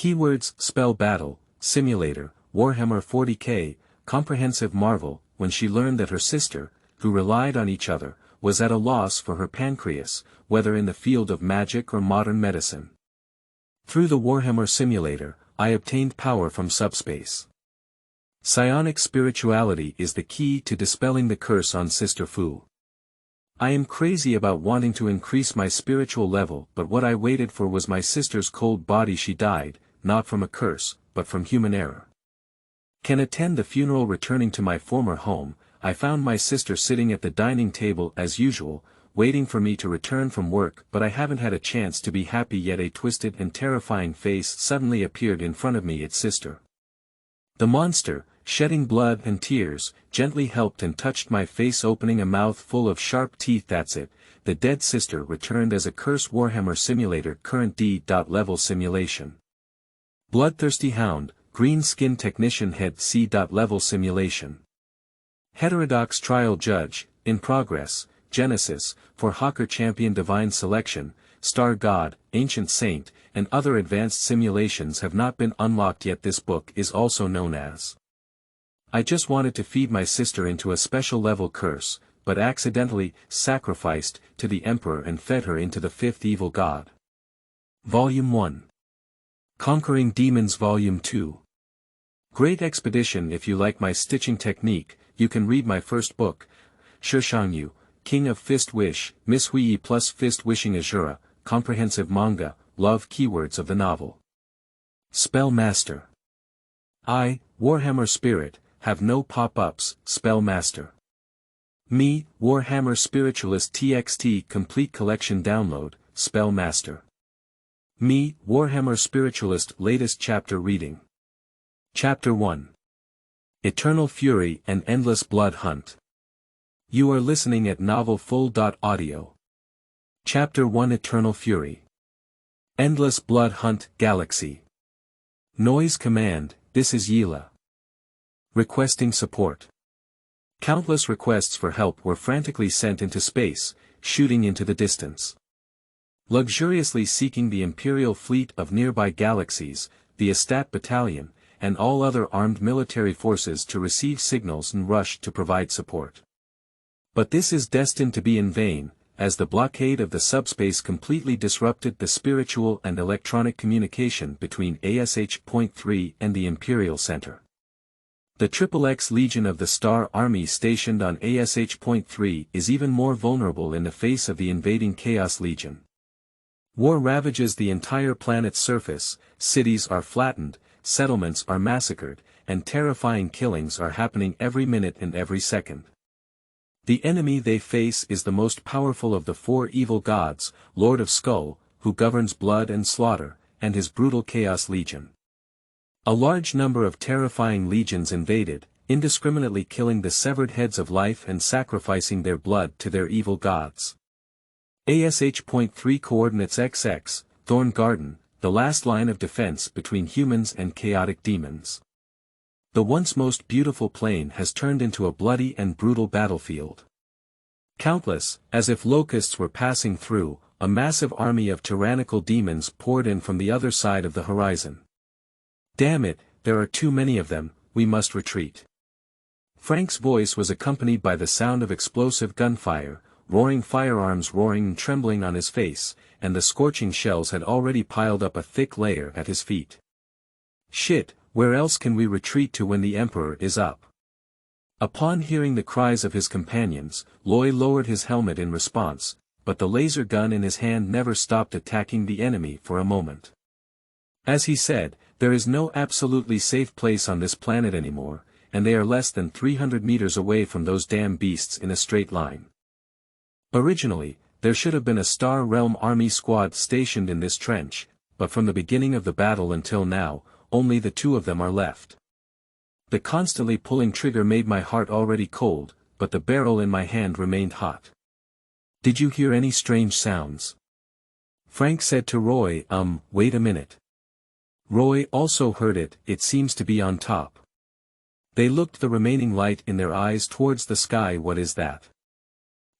Keywords: Spell Battle, Simulator, Warhammer 40k, Comprehensive marvel, when she learned that her sister, who relied on each other, was at a loss for her Pancreas, whether in the field of magic or modern medicine. Through the Warhammer Simulator, I obtained power from subspace. Psionics spirituality is the key to dispelling the curse on Sister Fu. I am crazy about wanting to increase my spiritual level, but what I waited for was my sister's cold body. She died, not from a curse, but from human error. Can attend the funeral. Returning to my former home, I found my sister sitting at the dining table as usual, waiting for me to return from work, but I haven't had a chance to be happy yet. A twisted and terrifying face suddenly appeared in front of me. Its sister. The monster, shedding blood and tears, gently helped and touched my face, opening a mouth full of sharp teeth. That's it, the dead sister returned as a curse. Warhammer Simulator current D.level simulation. Bloodthirsty Hound, Green Skin Technician Head C.level simulation. Heterodox Trial Judge, in progress, Genesis, for Hawker Champion Divine Selection, Star God, Ancient Saint, and other advanced simulations have not been unlocked yet. This book is also known as I just wanted to feed my sister into a special level curse, but accidentally sacrificed to the Emperor and fed her into the fifth evil god. Volume 1. Conquering Demons Volume 2. Great expedition. If you like my stitching technique, you can read my first book, Shishangyu, King of Fist Wish, Miss Hui plus Fist Wishing Azura, comprehensive manga, love keywords of the novel. Spell Master. I, Warhammer Spirit, have no pop-ups. Spell Master. Me, Warhammer Spiritualist TXT complete collection download, Spell Master. Me, Warhammer Spiritualist latest chapter reading. Chapter 1. Eternal Fury and Endless Blood Hunt. You are listening at novelfull.audio. Chapter 1. Eternal Fury. Endless Blood Hunt. Galaxy. Noise command. This is Yila. Requesting support. Countless requests for help were frantically sent into space, shooting into the distance. Luxuriously seeking the Imperial fleet of nearby galaxies, the Estat Battalion, and all other armed military forces to receive signals and rush to provide support. But this is destined to be in vain, as the blockade of the subspace completely disrupted the spiritual and electronic communication between ASH.3 and the Imperial Center. The XXX Legion of the Star Army stationed on ASH.3 is even more vulnerable in the face of the invading Chaos Legion. War ravages the entire planet's surface, cities are flattened, settlements are massacred, and terrifying killings are happening every minute and every second. The enemy they face is the most powerful of the four evil gods, Lord of Skull, who governs blood and slaughter, and his brutal Chaos Legion. A large number of terrifying legions invaded, indiscriminately killing the severed heads of life and sacrificing their blood to their evil gods. ASH.3 coordinates XX, Thorn Garden, the last line of defense between humans and chaotic demons. The once most beautiful plain has turned into a bloody and brutal battlefield. Countless, as if locusts were passing through, a massive army of tyrannical demons poured in from the other side of the horizon. Damn it, there are too many of them, we must retreat. Frank's voice was accompanied by the sound of explosive gunfire, roaring firearms roaring and trembling on his face, and the scorching shells had already piled up a thick layer at his feet. Shit, where else can we retreat to when the Emperor is up? Upon hearing the cries of his companions, Loy lowered his helmet in response, but the laser gun in his hand never stopped attacking the enemy for a moment. As he said, there is no absolutely safe place on this planet anymore, and they are less than 300 meters away from those damn beasts in a straight line. Originally, there should have been a Star Realm army squad stationed in this trench, but from the beginning of the battle until now, only the two of them are left. The constantly pulling trigger made my heart already cold, but the barrel in my hand remained hot. Did you hear any strange sounds? Frank said to Roy, wait a minute. Roy also heard it. It seems to be on top. They looked the remaining light in their eyes towards the sky. What is that?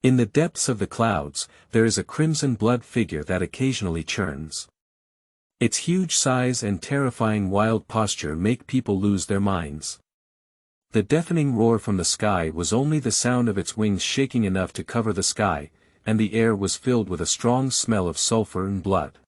In the depths of the clouds, there is a crimson blood figure that occasionally churns. Its huge size and terrifying wild posture make people lose their minds. The deafening roar from the sky was only the sound of its wings shaking enough to cover the sky, and the air was filled with a strong smell of sulfur and blood.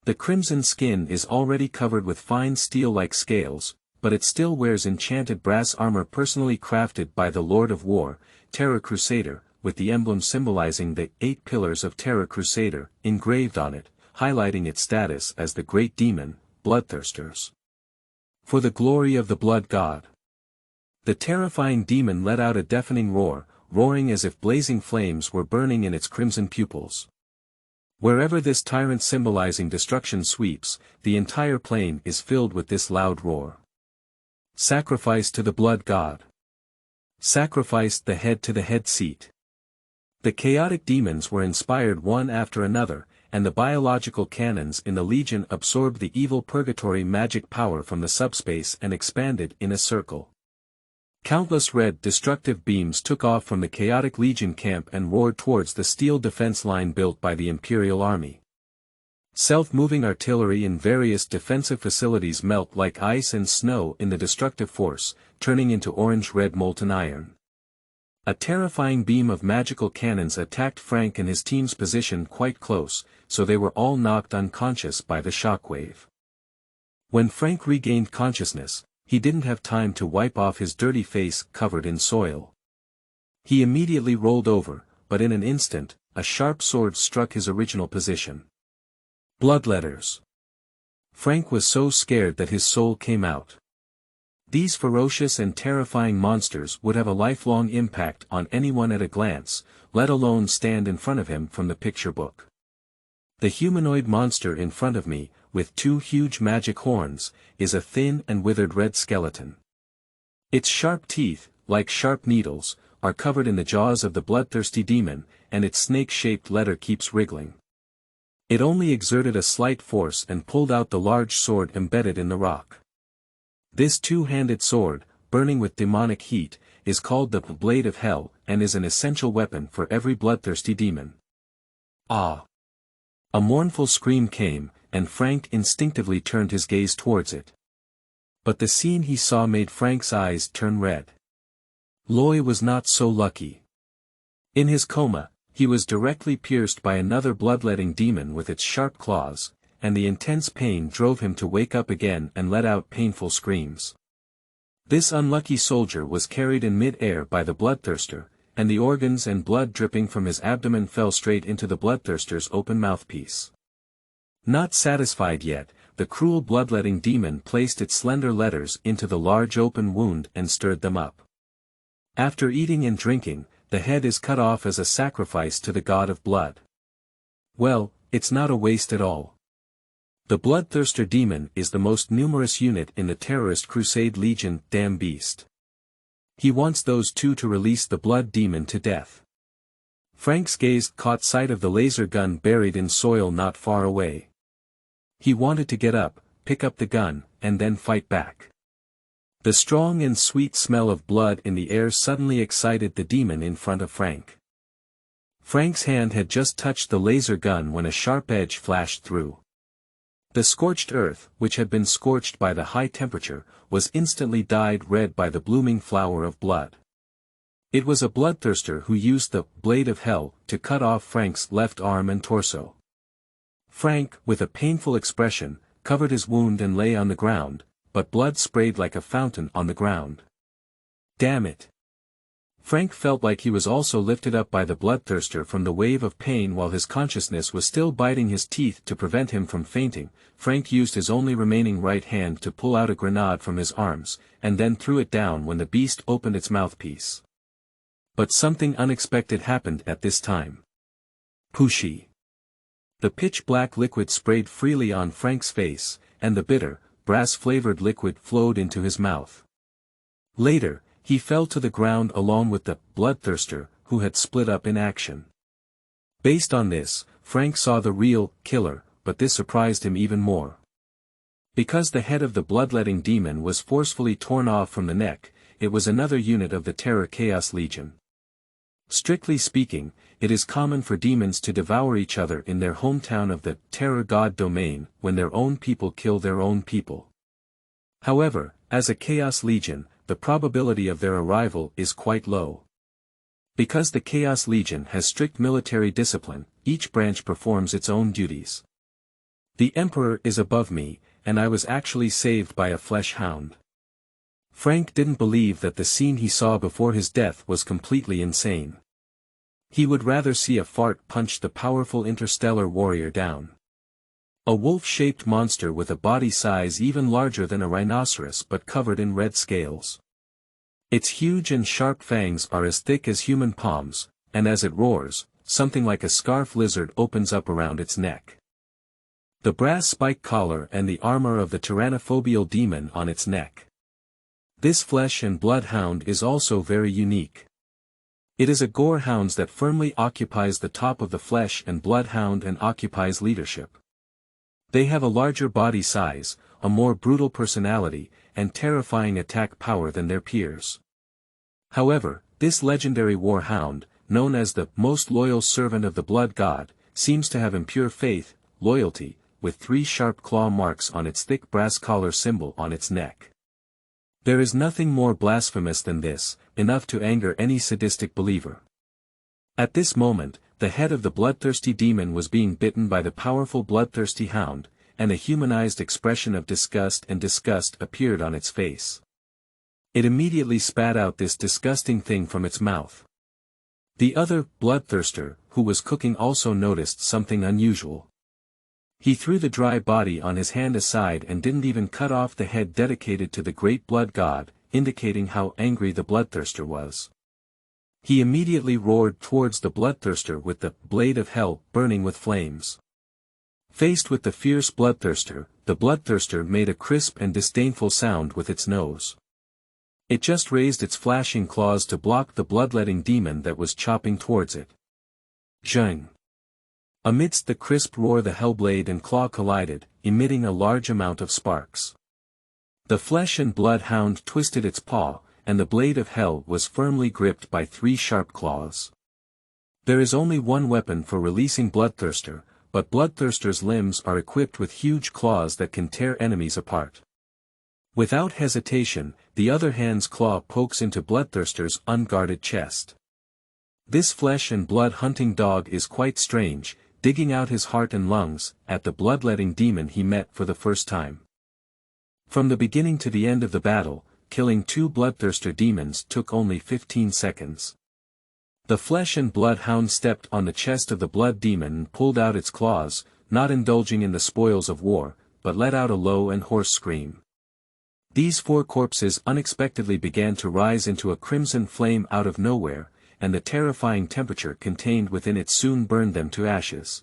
The crimson skin is already covered with fine steel-like scales, but it still wears enchanted brass armor personally crafted by the Lord of War, Terror Crusader, with the emblem symbolizing the 8 pillars of Terror Crusader engraved on it, highlighting its status as the great demon, bloodthirsters. For the glory of the blood god. The terrifying demon let out a deafening roar, roaring as if blazing flames were burning in its crimson pupils. Wherever this tyrant symbolizing destruction sweeps, the entire plain is filled with this loud roar. Sacrifice to the blood god. Sacrificed the head to the head seat. The chaotic demons were inspired one after another, and the biological cannons in the Legion absorbed the evil purgatory magic power from the subspace and expanded in a circle. Countless red destructive beams took off from the chaotic Legion camp and roared towards the steel defense line built by the Imperial Army. Self-moving artillery in various defensive facilities melt like ice and snow in the destructive force, turning into orange-red molten iron. A terrifying beam of magical cannons attacked Frank and his team's position quite close, so they were all knocked unconscious by the shockwave. When Frank regained consciousness, he didn't have time to wipe off his dirty face covered in soil. He immediately rolled over, but in an instant, a sharp sword struck his original position. Bloodletters. Frank was so scared that his soul came out. These ferocious and terrifying monsters would have a lifelong impact on anyone at a glance, let alone stand in front of him from the picture book. The humanoid monster in front of me, with 2 huge magic horns, is a thin and withered red skeleton. Its sharp teeth, like sharp needles, are covered in the jaws of the bloodthirsty demon, and its snake-shaped letter keeps wriggling. It only exerted a slight force and pulled out the large sword embedded in the rock. This 2-handed sword, burning with demonic heat, is called the Blade of Hell and is an essential weapon for every bloodthirsty demon. Ah! A mournful scream came, and Frank instinctively turned his gaze towards it. But the scene he saw made Frank's eyes turn red. Loy was not so lucky. In his coma, he was directly pierced by another bloodletting demon with its sharp claws, and the intense pain drove him to wake up again and let out painful screams. This unlucky soldier was carried in mid-air by the bloodthirster, and the organs and blood dripping from his abdomen fell straight into the bloodthirster's open mouthpiece. Not satisfied yet, the cruel bloodletting demon placed its slender letters into the large open wound and stirred them up. After eating and drinking, the head is cut off as a sacrifice to the god of blood. Well, it's not a waste at all. The bloodthirster demon is the most numerous unit in the terrorist crusade legion. Damn beast. He wants those 2 to release the blood demon to death. Frank's gaze caught sight of the laser gun buried in soil not far away. He wanted to get up, pick up the gun, and then fight back. The strong and sweet smell of blood in the air suddenly excited the demon in front of Frank. Frank's hand had just touched the laser gun when a sharp edge flashed through. The scorched earth, which had been scorched by the high temperature, was instantly dyed red by the blooming flower of blood. It was a bloodthirster who used the Blade of Hell to cut off Frank's left arm and torso. Frank, with a painful expression, covered his wound and lay on the ground, but blood sprayed like a fountain on the ground. Damn it! Frank felt like he was also lifted up by the bloodthirster from the wave of pain while his consciousness was still biting his teeth to prevent him from fainting. Frank used his only remaining right hand to pull out a grenade from his arms, and then threw it down when the beast opened its mouthpiece. But something unexpected happened at this time. Pooshie. The pitch-black liquid sprayed freely on Frank's face, and the bitter, brass-flavored liquid flowed into his mouth. Later, he fell to the ground along with the bloodthirster, who had split up in action. Based on this, Frank saw the real killer, but this surprised him even more. Because the head of the bloodletting demon was forcefully torn off from the neck, it was another unit of the Terror Chaos Legion. Strictly speaking, it is common for demons to devour each other in their hometown of the terror god domain when their own people kill their own people. However, as a Chaos Legion, the probability of their arrival is quite low. Because the Chaos Legion has strict military discipline, each branch performs its own duties. The Emperor is above me, and I was actually saved by a flesh hound. Frank didn't believe that the scene he saw before his death was completely insane. He would rather see a fart punch the powerful interstellar warrior down. A wolf-shaped monster with a body size even larger than a rhinoceros but covered in red scales. Its huge and sharp fangs are as thick as human palms, and as it roars, something like a scarf lizard opens up around its neck. The brass spike collar and the armor of the tyrannophobial demon on its neck. This flesh and blood hound is also very unique. It is a gore hound that firmly occupies the top of the flesh and blood hound and occupies leadership. They have a larger body size, a more brutal personality, and terrifying attack power than their peers. However, this legendary war hound, known as the most loyal servant of the blood god, seems to have impure faith, loyalty, with 3 sharp claw marks on its thick brass collar symbol on its neck. There is nothing more blasphemous than this, enough to anger any sadistic believer. At this moment, the head of the bloodthirsty demon was being bitten by the powerful bloodthirsty hound, and a humanized expression of disgust appeared on its face. It immediately spat out this disgusting thing from its mouth. The other bloodthirster, who was cooking, also noticed something unusual. He threw the dry body on his hand aside and didn't even cut off the head dedicated to the great blood god, indicating how angry the bloodthirster was. He immediately roared towards the bloodthirster with the blade of hell burning with flames. Faced with the fierce bloodthirster, the bloodthirster made a crisp and disdainful sound with its nose. It just raised its flashing claws to block the bloodletting demon that was chopping towards it. Zhang! Amidst the crisp roar, the hellblade and claw collided, emitting a large amount of sparks. The flesh and blood hound twisted its paw, and the blade of hell was firmly gripped by 3 sharp claws. There is only one weapon for releasing Bloodthirster, but Bloodthirster's limbs are equipped with huge claws that can tear enemies apart. Without hesitation, the other hand's claw pokes into Bloodthirster's unguarded chest. This flesh and blood hunting dog is quite strange, digging out his heart and lungs, at the bloodletting demon he met for the first time. From the beginning to the end of the battle, killing 2 Bloodthirster demons took only 15 seconds. The flesh and blood hound stepped on the chest of the blood demon and pulled out its claws, not indulging in the spoils of war, but let out a low and hoarse scream. These 4 corpses unexpectedly began to rise into a crimson flame out of nowhere, and the terrifying temperature contained within it soon burned them to ashes.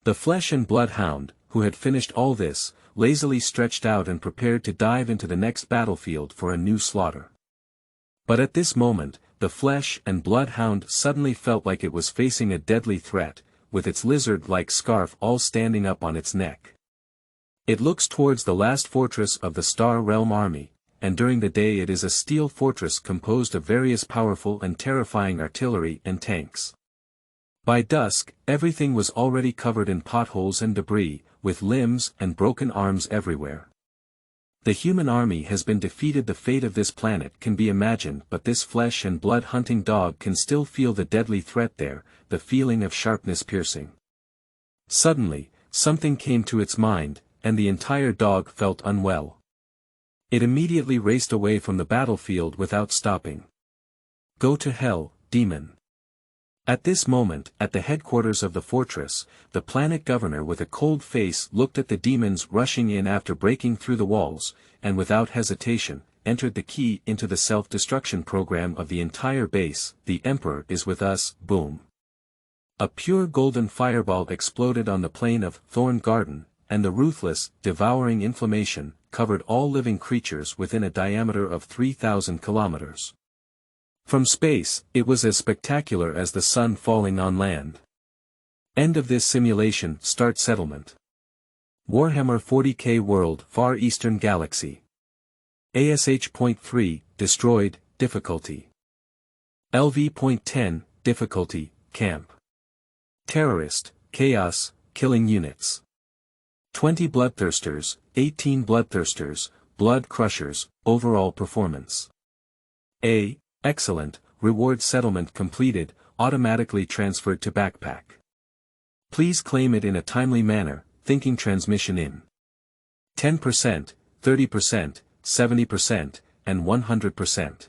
The flesh and blood hound, who had finished all this, lazily stretched out and prepared to dive into the next battlefield for a new slaughter. But at this moment, the flesh and blood hound suddenly felt like it was facing a deadly threat, with its lizard-like scarf all standing up on its neck. It looks towards the last fortress of the Star Realm army, and during the day it is a steel fortress composed of various powerful and terrifying artillery and tanks. By dusk, everything was already covered in potholes and debris, with limbs and broken arms everywhere. The human army has been defeated. The fate of this planet can be imagined, but this flesh and blood hunting dog can still feel the deadly threat there, the feeling of sharpness piercing. Suddenly, something came to its mind, and the entire dog felt unwell. It immediately raced away from the battlefield without stopping. Go to hell, demon. At this moment, at the headquarters of the fortress, the planet governor with a cold face looked at the demons rushing in after breaking through the walls, and without hesitation, entered the key into the self-destruction program of the entire base. The Emperor is with us. Boom. A pure golden fireball exploded on the plain of Thorn Garden, and the ruthless, devouring inflammation covered all living creatures within a diameter of 3,000 kilometers. From space, it was as spectacular as the sun falling on land. End of this simulation. Start settlement. Warhammer 40k World, Far Eastern Galaxy. ASH.3, destroyed, difficulty. LV.10, difficulty, camp. Terrorist, chaos, killing units. 20 bloodthirsters, 18 bloodthirsters, blood crushers, overall performance. A. Excellent, reward settlement completed, automatically transferred to backpack. Please claim it in a timely manner, thinking transmission in 10%, 30%, 70%, and 100%.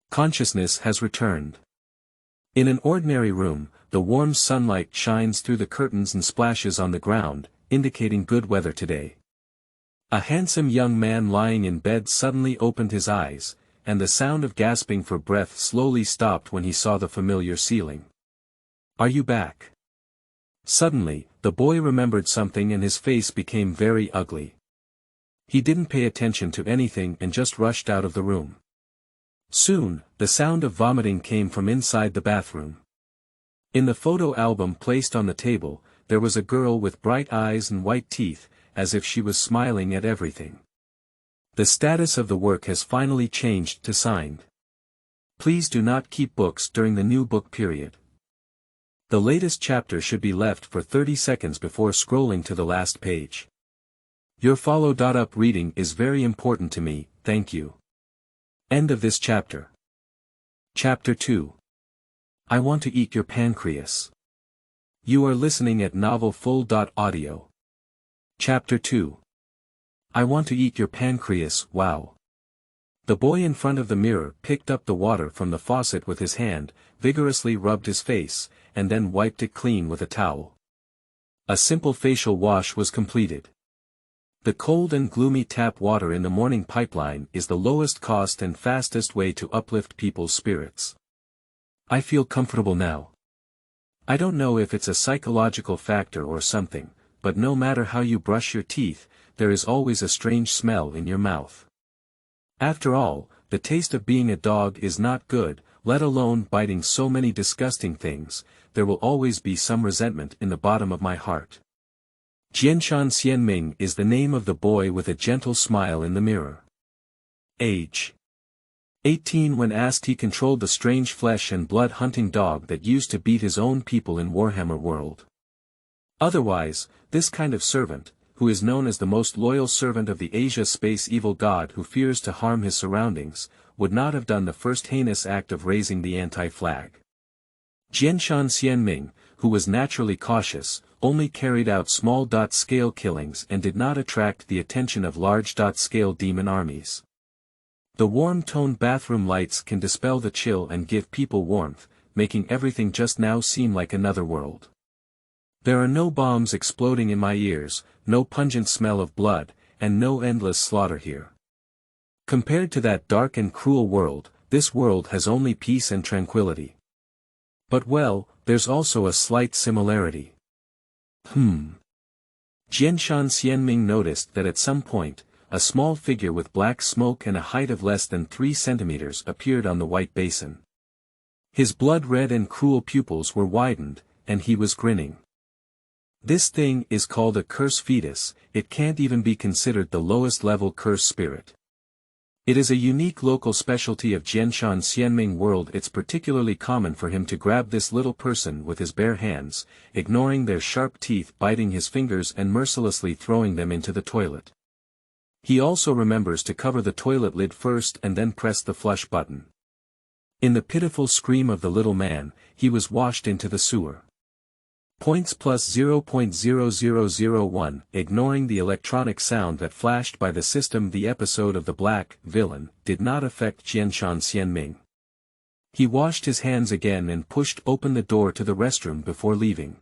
Consciousness has returned. In an ordinary room, the warm sunlight shines through the curtains and splashes on the ground, indicating good weather today. A handsome young man lying in bed suddenly opened his eyes, and the sound of gasping for breath slowly stopped when he saw the familiar ceiling. "Are you back?" Suddenly, the boy remembered something and his face became very ugly. He didn't pay attention to anything and just rushed out of the room. Soon, the sound of vomiting came from inside the bathroom. In the photo album placed on the table, there was a girl with bright eyes and white teeth, as if she was smiling at everything. The status of the work has finally changed to signed. Please do not keep books during the new book period. The latest chapter should be left for 30 seconds before scrolling to the last page. Your follow-up reading is very important to me, thank you. End of this chapter. Chapter 2. I want to eat your pancreas. You are listening at novelfull.audio. Chapter 2. I want to eat your pancreas, wow. The boy in front of the mirror picked up the water from the faucet with his hand, vigorously rubbed his face, and then wiped it clean with a towel. A simple facial wash was completed. The cold and gloomy tap water in the morning pipeline is the lowest cost and fastest way to uplift people's spirits. I feel comfortable now. I don't know if it's a psychological factor or something, but no matter how you brush your teeth, there is always a strange smell in your mouth. After all, the taste of being a dog is not good, let alone biting so many disgusting things. There will always be some resentment in the bottom of my heart. Jianshan Xianming is the name of the boy with a gentle smile in the mirror. Age: 18. When asked, he controlled the strange flesh and blood hunting dog that used to beat his own people in Warhammer World. Otherwise, this kind of servant, who is known as the most loyal servant of the Asia space evil god who fears to harm his surroundings, would not have done the first heinous act of raising the anti-flag. Jianshan Xianming, who was naturally cautious, only carried out small-scale killings and did not attract the attention of large-scale demon armies. The warm-toned bathroom lights can dispel the chill and give people warmth, making everything just now seem like another world. There are no bombs exploding in my ears, no pungent smell of blood, and no endless slaughter here. Compared to that dark and cruel world, this world has only peace and tranquility. But well, there's also a slight similarity. Jianshan Xianming noticed that at some point, a small figure with black smoke and a height of less than 3 centimeters appeared on the white basin. His blood-red and cruel pupils were widened, and he was grinning. This thing is called a curse fetus. It can't even be considered the lowest level curse spirit. It is a unique local specialty of Jianshan Xianming world. It's particularly common for him to grab this little person with his bare hands, ignoring their sharp teeth, biting his fingers and mercilessly throwing them into the toilet. He also remembers to cover the toilet lid first and then press the flush button. In the pitiful scream of the little man, he was washed into the sewer. Points plus 0.0001. Ignoring the electronic sound that flashed by the system, the episode of the black villain did not affect Jianshan Xianming. He washed his hands again and pushed open the door to the restroom before leaving.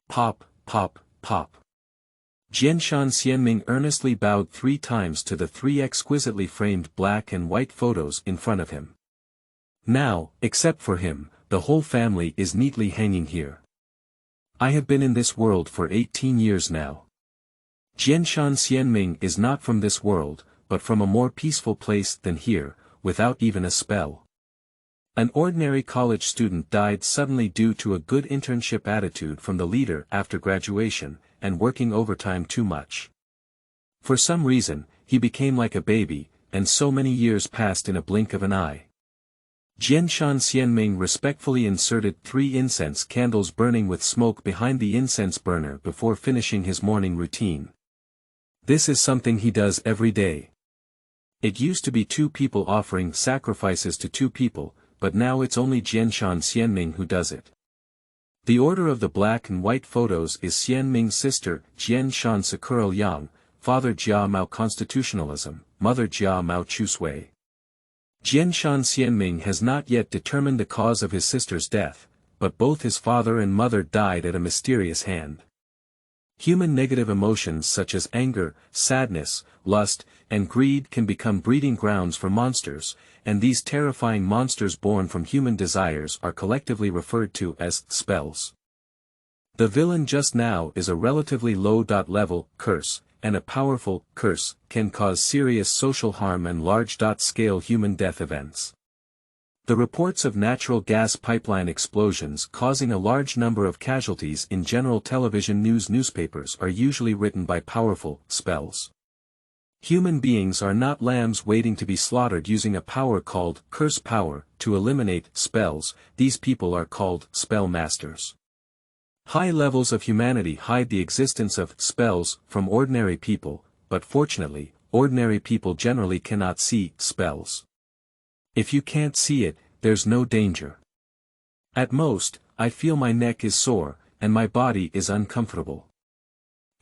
Pop, pop, pop. Jianshan Xianming earnestly bowed 3 times to the 3 exquisitely framed black and white photos in front of him. Now, except for him, the whole family is neatly hanging here. I have been in this world for 18 years now. Jianshan Xianming is not from this world, but from a more peaceful place than here, without even a spell. An ordinary college student died suddenly due to a good internship attitude from the leader after graduation, and working overtime too much. For some reason, he became like a baby, and so many years passed in a blink of an eye. Jianshan Xianming respectfully inserted 3 incense candles burning with smoke behind the incense burner before finishing his morning routine. This is something he does every day. It used to be 2 people offering sacrifices to 2 people, but now it's only Jianshan Xianming who does it. The order of the black and white photos is Xianming's sister, Jianshan Sakura Yang, father Jia Mao Constitutionalism, mother Jia Mao Chusui. Jianshan Xianming has not yet determined the cause of his sister's death, but both his father and mother died at a mysterious hand. Human negative emotions such as anger, sadness, lust, and greed can become breeding grounds for monsters, and these terrifying monsters born from human desires are collectively referred to as spells. The villain just now is a relatively low-level curse, and a powerful curse can cause serious social harm and large-scale human death events. The reports of natural gas pipeline explosions causing a large number of casualties in general television newspapers are usually written by powerful spells. Human beings are not lambs waiting to be slaughtered using a power called curse power to eliminate spells. These people are called spell masters. High levels of humanity hide the existence of spells from ordinary people, but fortunately, ordinary people generally cannot see spells. If you can't see it, there's no danger. At most, I feel my neck is sore, and my body is uncomfortable.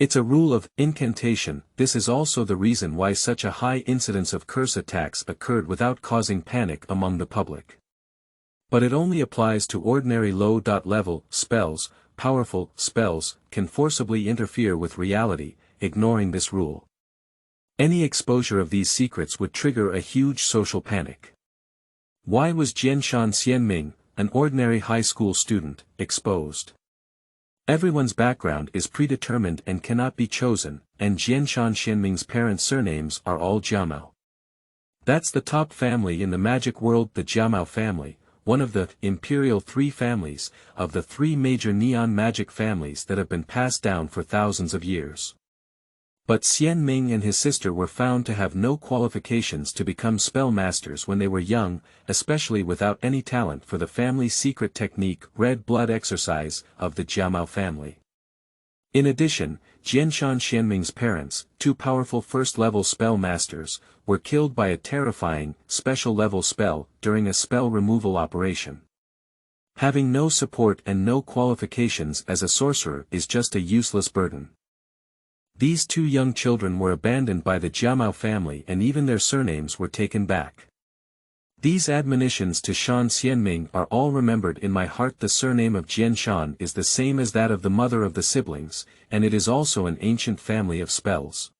It's a rule of incantation. This is also the reason why such a high incidence of curse attacks occurred without causing panic among the public. But it only applies to ordinary low-level spells. Powerful spells can forcibly interfere with reality, ignoring this rule. Any exposure of these secrets would trigger a huge social panic. Why was Jianshan Xianming, an ordinary high school student, exposed? Everyone's background is predetermined and cannot be chosen, and Jianshan Xianming's parents' surnames are all Jiamao. That's the top family in the magic world, the Jiamao family, one of the imperial 3 families, of the 3 major neon magic families that have been passed down for thousands of years. But Xianming and his sister were found to have no qualifications to become spell masters when they were young, especially without any talent for the family's secret technique red blood exercise of the Jiamao family. In addition, Jianshan Xianming's parents, 2 powerful first-level spell masters, were killed by a terrifying, special-level spell during a spell removal operation. Having no support and no qualifications as a sorcerer is just a useless burden. These 2 young children were abandoned by the Jiamao family and even their surnames were taken back. These admonitions to Shan Xianming are all remembered in my heart. The surname of Jianshan is the same as that of the mother of the siblings, and it is also an ancient family of spells.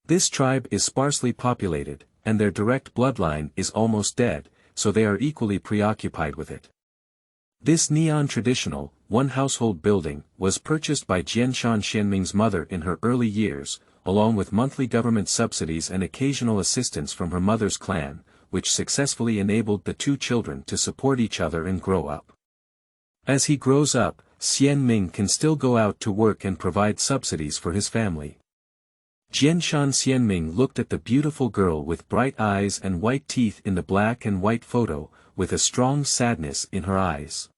This tribe is sparsely populated, and their direct bloodline is almost dead, so they are equally preoccupied with it. This neon traditional, one-household building was purchased by Jianshan Xianming's mother in her early years, along with monthly government subsidies and occasional assistance from her mother's clan, which successfully enabled the 2 children to support each other and grow up. As he grows up, Xianming can still go out to work and provide subsidies for his family. Jianshan Xianming looked at the beautiful girl with bright eyes and white teeth in the black and white photo, with a strong sadness in her eyes.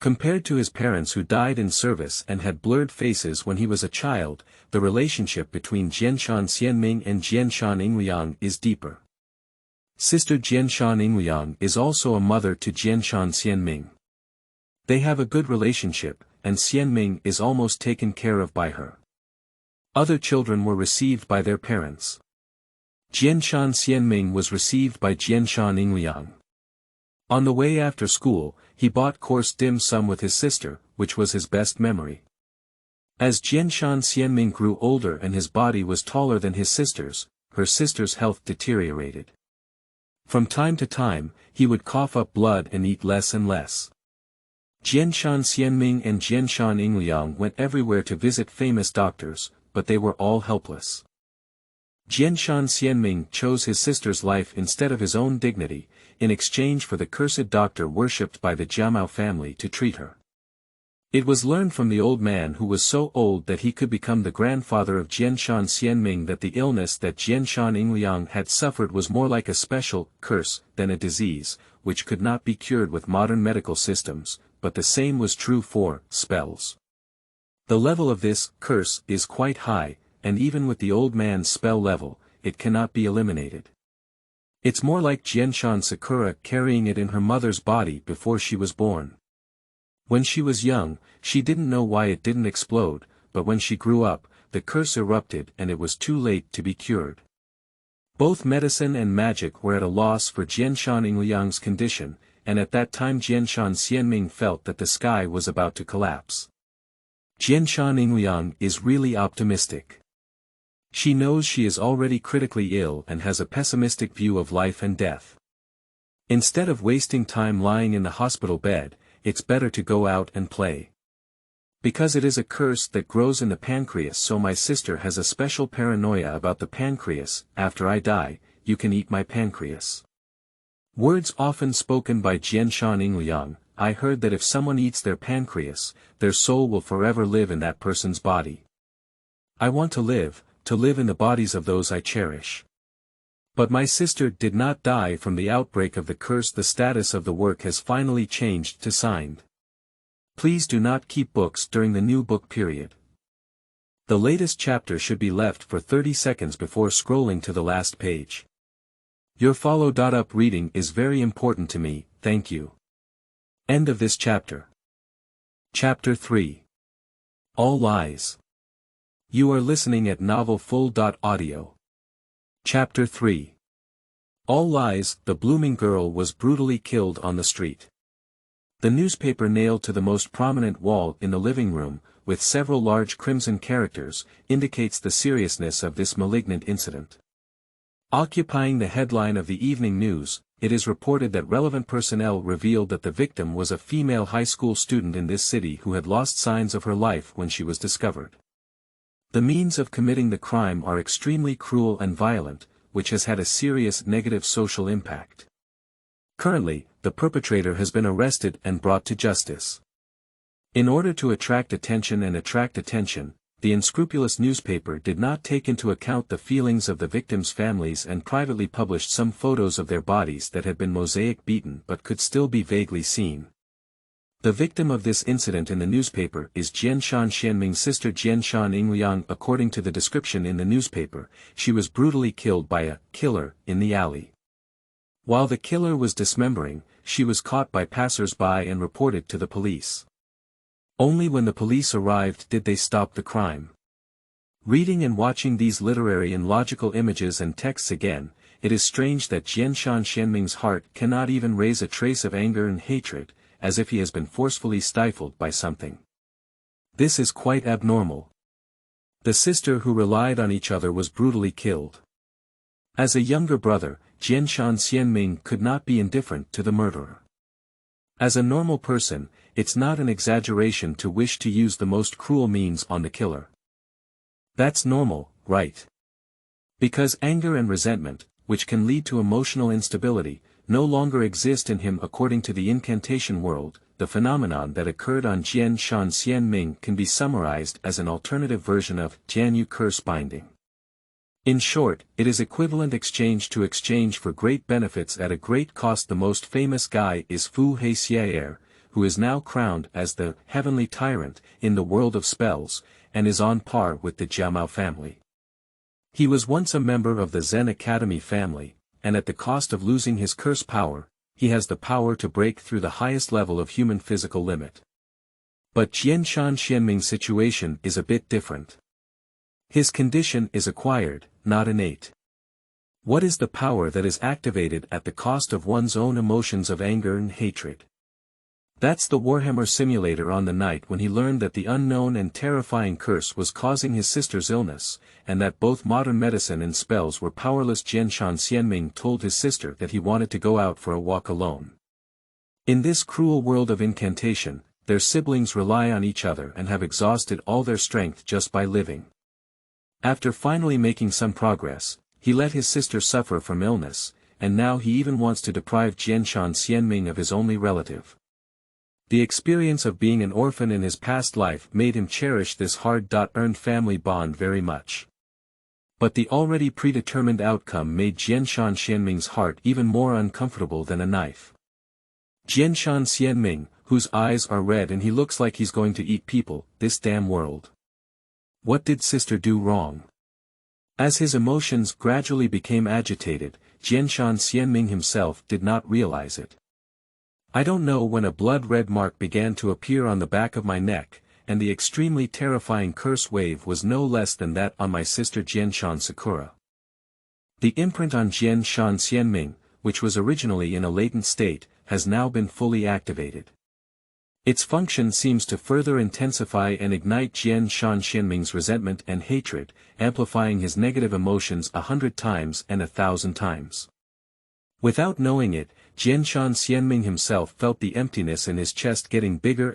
Compared to his parents who died in service and had blurred faces when he was a child, the relationship between Jianshan Xianming and Jianshan Yingliang is deeper. Sister Jianshan Yingliang is also a mother to Jianshan Xianming. They have a good relationship, and Xianming is almost taken care of by her. Other children were received by their parents. Jianshan Xianming was received by Jianshan Yingliang. On the way after school, he bought coarse dim sum with his sister, which was his best memory. As Jianshan Xianming grew older and his body was taller than his sister's, her sister's health deteriorated. From time to time, he would cough up blood and eat less and less. Jianshan Xianming and Jianshan Yingliang went everywhere to visit famous doctors, but they were all helpless. Jianshan Xianming chose his sister's life instead of his own dignity, in exchange for the cursed doctor worshipped by the Jiamao family to treat her. It was learned from the old man who was so old that he could become the grandfather of Jianshan Xianming that the illness that Jianshan Yingliang had suffered was more like a special curse than a disease, which could not be cured with modern medical systems, but the same was true for spells. The level of this curse is quite high, and even with the old man's spell level, it cannot be eliminated. It's more like Jianshan Sakura carrying it in her mother's body before she was born. When she was young, she didn't know why it didn't explode, but when she grew up, the curse erupted and it was too late to be cured. Both medicine and magic were at a loss for Jianshan Yingliang's condition, and at that time Jianshan Xianming felt that the sky was about to collapse. Jianshan Yingliang is really optimistic. She knows she is already critically ill and has a pessimistic view of life and death. Instead of wasting time lying in the hospital bed, it's better to go out and play. Because it is a curse that grows in the pancreas, so my sister has a special paranoia about the pancreas. After I die, you can eat my pancreas. Words often spoken by Jianshan Yingliang. I heard that if someone eats their pancreas, their soul will forever live in that person's body. I want to live in the bodies of those I cherish. But my sister did not die from the outbreak of the curse. The status of the work has finally changed to signed. Please do not keep books during the new book period. The latest chapter should be left for 30 seconds before scrolling to the last page. Your follow-up reading is very important to me, thank you. End of this chapter. Chapter 3. All Lies. You are listening at novelfull.audio. Chapter 3. All Lies. The blooming girl was brutally killed on the street. The newspaper nailed to the most prominent wall in the living room, with several large crimson characters, indicates the seriousness of this malignant incident. Occupying the headline of the evening news, it is reported that relevant personnel revealed that the victim was a female high school student in this city who had lost signs of her life when she was discovered. The means of committing the crime are extremely cruel and violent, which has had a serious negative social impact. Currently, the perpetrator has been arrested and brought to justice. In order to attract attention, the unscrupulous newspaper did not take into account the feelings of the victims' families and privately published some photos of their bodies that had been mosaic beaten but could still be vaguely seen. The victim of this incident in the newspaper is Jianshan Xianming's sister Jianshan Yingliang. According to the description in the newspaper, she was brutally killed by a killer in the alley. While the killer was dismembering, she was caught by passers-by and reported to the police. Only when the police arrived did they stop the crime. Reading and watching these literary and logical images and texts again, it is strange that Jianshan Xianming's heart cannot even raise a trace of anger and hatred, as if he has been forcefully stifled by something. This is quite abnormal. The sister who relied on each other was brutally killed. As a younger brother, Jianshan Xianming could not be indifferent to the murderer. As a normal person, it's not an exaggeration to wish to use the most cruel means on the killer. That's normal, right? Because anger and resentment, which can lead to emotional instability, no longer exist in him. According to the incantation world, the phenomenon that occurred on Jianshan Xianming can be summarized as an alternative version of Jianyu curse binding. In short, it is equivalent exchange for great benefits at a great cost. The most famous guy is Fu Heixier, who is now crowned as the heavenly tyrant in the world of spells, and is on par with the Jiamao family. He was once a member of the Zen Academy family, and at the cost of losing his curse power, he has the power to break through the highest level of human physical limit. But Jianshan Xianming's situation is a bit different. His condition is acquired, not innate. What is the power that is activated at the cost of one's own emotions of anger and hatred? That's the Warhammer Simulator. On the night when he learned that the unknown and terrifying curse was causing his sister's illness, and that both modern medicine and spells were powerless, Jianshan Xianming told his sister that he wanted to go out for a walk alone. In this cruel world of incantation, their siblings rely on each other and have exhausted all their strength just by living. After finally making some progress, he let his sister suffer from illness, and now he even wants to deprive Jianshan Xianming of his only relative. The experience of being an orphan in his past life made him cherish this hard-earned family bond very much. But the already predetermined outcome made Jianshan Xianming's heart even more uncomfortable than a knife. Jianshan Xianming, whose eyes are red and he looks like he's going to eat people, this damn world. What did sister do wrong? As his emotions gradually became agitated, Jianshan Xianming himself did not realize it. I don't know when a blood-red mark began to appear on the back of my neck, and the extremely terrifying curse wave was no less than that on my sister Jianshan Sakura. The imprint on Jianshan Xianming, which was originally in a latent state, has now been fully activated. Its function seems to further intensify and ignite Jianshan Xianming's resentment and hatred, amplifying his negative emotions 100 times and 1,000 times. Without knowing it, Jianshan Xianming himself felt the emptiness in his chest getting bigger,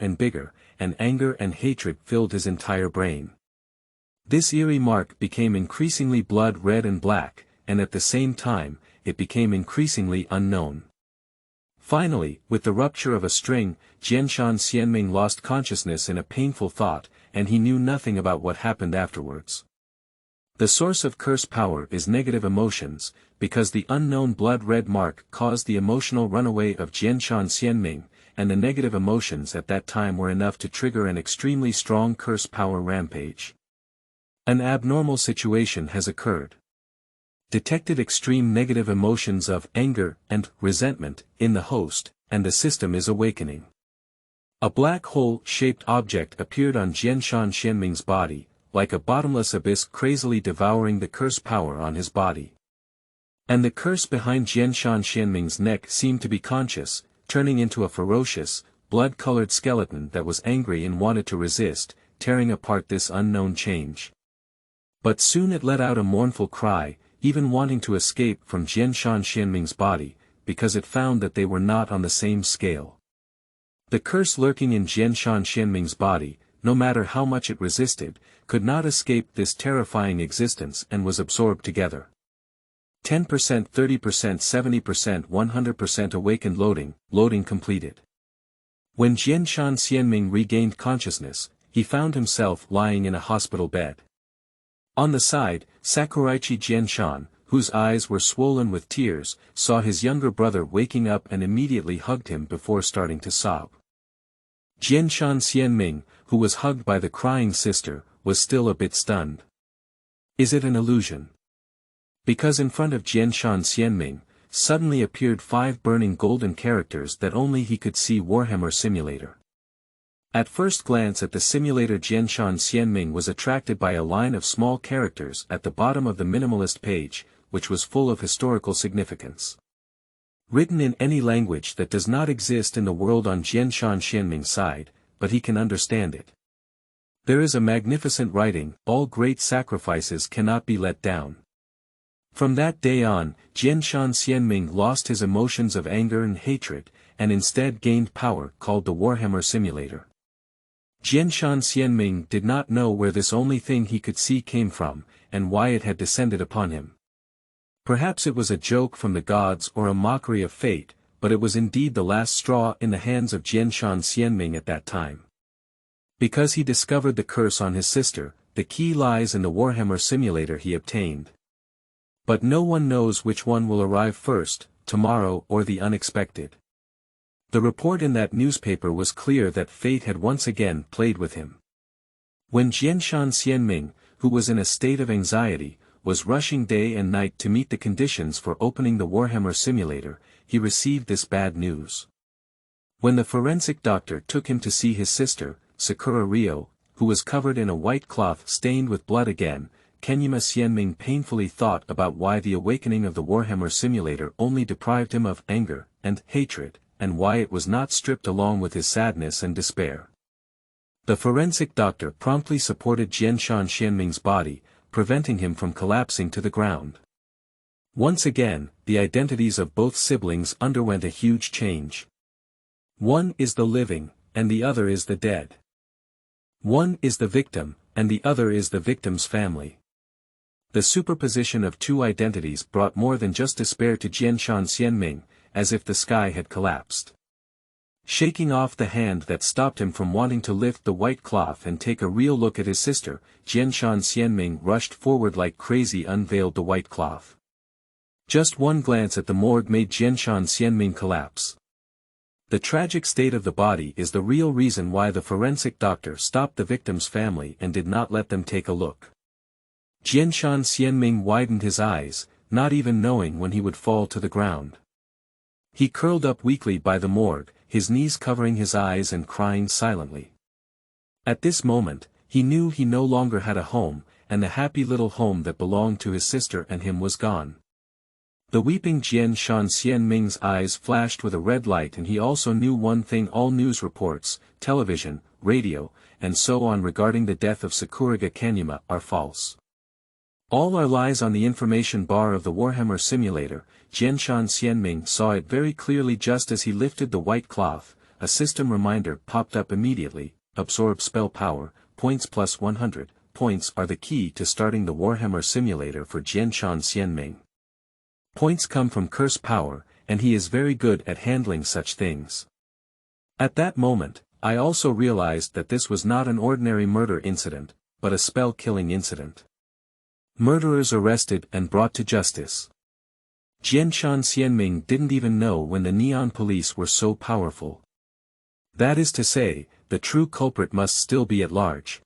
and anger and hatred filled his entire brain. This eerie mark became increasingly blood-red and black, and at the same time, it became increasingly unknown. Finally, with the rupture of a string, Jianshan Xianming lost consciousness in a painful thought, and he knew nothing about what happened afterwards. The source of curse power is negative emotions, because the unknown blood-red mark caused the emotional runaway of Jianshan Xianming, and the negative emotions at that time were enough to trigger an extremely strong curse power rampage. An abnormal situation has occurred. Detected extreme negative emotions of anger and resentment in the host, and the system is awakening. A black hole-shaped object appeared on Jianshan Xianming's body, like a bottomless abyss crazily devouring the curse power on his body. And the curse behind Jianshan Xianming's neck seemed to be conscious, turning into a ferocious, blood-colored skeleton that was angry and wanted to resist, tearing apart this unknown change. But soon it let out a mournful cry, even wanting to escape from Jianshan Xianming's body, because it found that they were not on the same scale. The curse lurking in Jianshan Xianming's body, no matter how much it resisted, could not escape this terrifying existence and was absorbed together. 10%, 30%, 70%, 100% awakened loading completed. When Jianshan Xianming regained consciousness, he found himself lying in a hospital bed. On the side, Sakuraichi Jianshan, whose eyes were swollen with tears, saw his younger brother waking up and immediately hugged him before starting to sob. Jianshan Xianming, who was hugged by the crying sister, was still a bit stunned. Is it an illusion? Because in front of Jianshan Xianming, suddenly appeared 5 burning golden characters that only he could see. Warhammer Simulator. At first glance at the simulator, Jianshan Xianming was attracted by a line of small characters at the bottom of the minimalist page, which was full of historical significance. Written in any language that does not exist in the world on Jianshan Xianming's side, but he can understand it. There is a magnificent writing, all great sacrifices cannot be let down. From that day on, Jianshan Xianming lost his emotions of anger and hatred, and instead gained power called the Warhammer Simulator. Jianshan Xianming did not know where this only thing he could see came from, and why it had descended upon him. Perhaps it was a joke from the gods or a mockery of fate, but it was indeed the last straw in the hands of Jianshan Xianming at that time. Because he discovered the curse on his sister, the key lies in the Warhammer Simulator he obtained. But no one knows which one will arrive first, tomorrow or the unexpected. The report in that newspaper was clear that fate had once again played with him. When Jianshan Xianming, who was in a state of anxiety, was rushing day and night to meet the conditions for opening the Warhammer Simulator, he received this bad news. When the forensic doctor took him to see his sister, Sakura Ryo, who was covered in a white cloth stained with blood again, Kenyama Xianming painfully thought about why the awakening of the Warhammer Simulator only deprived him of anger and hatred, and why it was not stripped along with his sadness and despair. The forensic doctor promptly supported Jianshan Xianming's body, preventing him from collapsing to the ground. Once again, the identities of both siblings underwent a huge change. One is the living, and the other is the dead. One is the victim, and the other is the victim's family. The superposition of two identities brought more than just despair to Jianshan Xianming, as if the sky had collapsed. Shaking off the hand that stopped him from wanting to lift the white cloth and take a real look at his sister, Jianshan Xianming rushed forward like crazy, unveiled the white cloth. Just one glance at the morgue made Jianshan Xianming collapse. The tragic state of the body is the real reason why the forensic doctor stopped the victim's family and did not let them take a look. Jianshan Xianming widened his eyes, not even knowing when he would fall to the ground. He curled up weakly by the morgue, his knees covering his eyes and crying silently. At this moment, he knew he no longer had a home, and the happy little home that belonged to his sister and him was gone. The weeping Jianshan Xianming's eyes flashed with a red light, and he also knew one thing: all news reports, television, radio, and so on regarding the death of Sakura Kanyama are false. All are lies on the information bar of the Warhammer Simulator. Jianshan Xianming saw it very clearly just as he lifted the white cloth. A system reminder popped up immediately: absorb spell power, points plus 100, points are the key to starting the Warhammer Simulator for Jianshan Xianming. Points come from curse power, and he is very good at handling such things. At that moment, I also realized that this was not an ordinary murder incident, but a spell-killing incident. Murderers arrested and brought to justice. Jianshan Xianming didn't even know when the Neon Police were so powerful. That is to say, the true culprit must still be at large.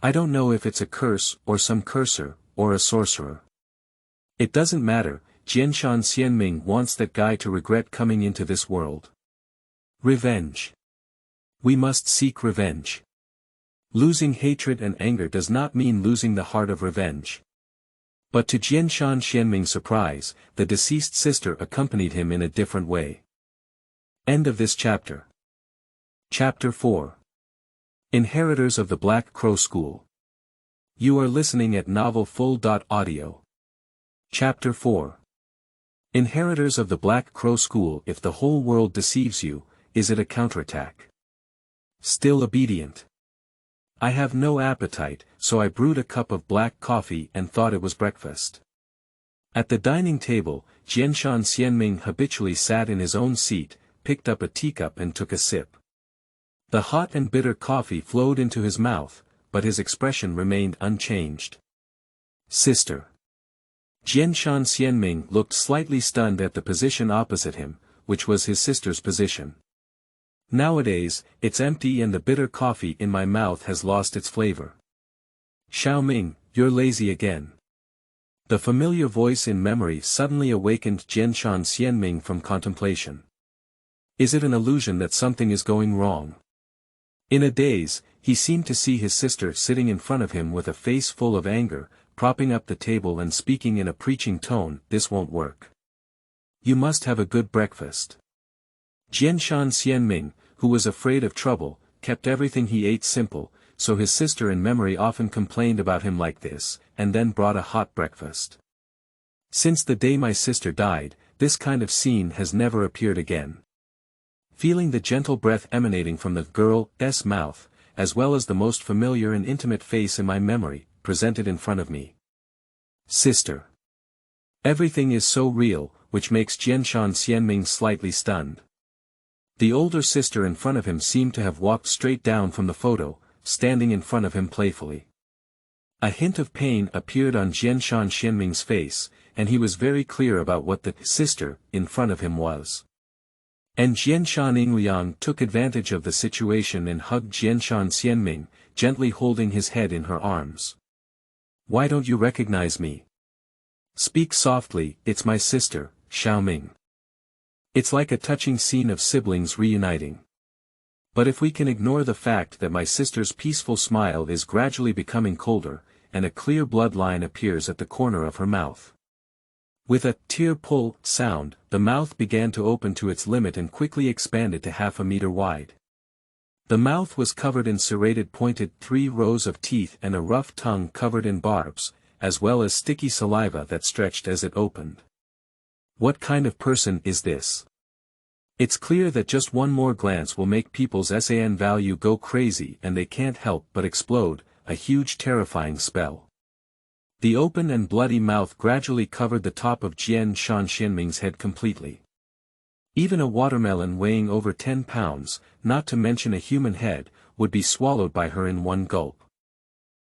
I don't know if it's a curse or some cursor, or a sorcerer. It doesn't matter, Jianshan Xianming wants that guy to regret coming into this world. Revenge. We must seek revenge. Losing hatred and anger does not mean losing the heart of revenge. But to Jianshan Xianming's surprise, the deceased sister accompanied him in a different way. End of this chapter. Chapter 4. Inheritors of the Black Crow School. You are listening at novelfull.audio. Chapter 4. Inheritors of the Black Crow School. If the whole world deceives you, is it a counterattack? Still obedient. I have no appetite, so I brewed a cup of black coffee and thought it was breakfast. At the dining table, Jianshan Xianming habitually sat in his own seat, picked up a teacup and took a sip. The hot and bitter coffee flowed into his mouth, but his expression remained unchanged. Sister. Jianshan Xianming looked slightly stunned at the position opposite him, which was his sister's position. Nowadays, it's empty and the bitter coffee in my mouth has lost its flavor. Xiaoming, you're lazy again. The familiar voice in memory suddenly awakened Jianshan Xianming from contemplation. Is it an illusion that something is going wrong? In a daze, he seemed to see his sister sitting in front of him with a face full of anger, propping up the table and speaking in a preaching tone. This won't work. You must have a good breakfast. Jianshan Xianming, who was afraid of trouble, kept everything he ate simple, so his sister in memory often complained about him like this, and then brought a hot breakfast. Since the day my sister died, this kind of scene has never appeared again. Feeling the gentle breath emanating from the girl's mouth, as well as the most familiar and intimate face in my memory, presented in front of me. Sister. Everything is so real, which makes Jianshan Xianming slightly stunned. The older sister in front of him seemed to have walked straight down from the photo, standing in front of him playfully. A hint of pain appeared on Jianshan Xianming's face, and he was very clear about what the sister in front of him was. And Jianshan Yingliang took advantage of the situation and hugged Jianshan Xianming, gently holding his head in her arms. Why don't you recognize me? Speak softly, it's my sister, Xiaoming. It's like a touching scene of siblings reuniting. But if we can ignore the fact that my sister's peaceful smile is gradually becoming colder, and a clear bloodline appears at the corner of her mouth. With a tear-pull sound, the mouth began to open to its limit and quickly expanded to half a meter wide. The mouth was covered in serrated pointed 3 rows of teeth and a rough tongue covered in barbs, as well as sticky saliva that stretched as it opened. What kind of person is this? It's clear that just one more glance will make people's SAN value go crazy and they can't help but explode, a huge terrifying spell. The open and bloody mouth gradually covered the top of Jianshan Xianming's head completely. Even a watermelon weighing over 10 pounds, not to mention a human head, would be swallowed by her in one gulp.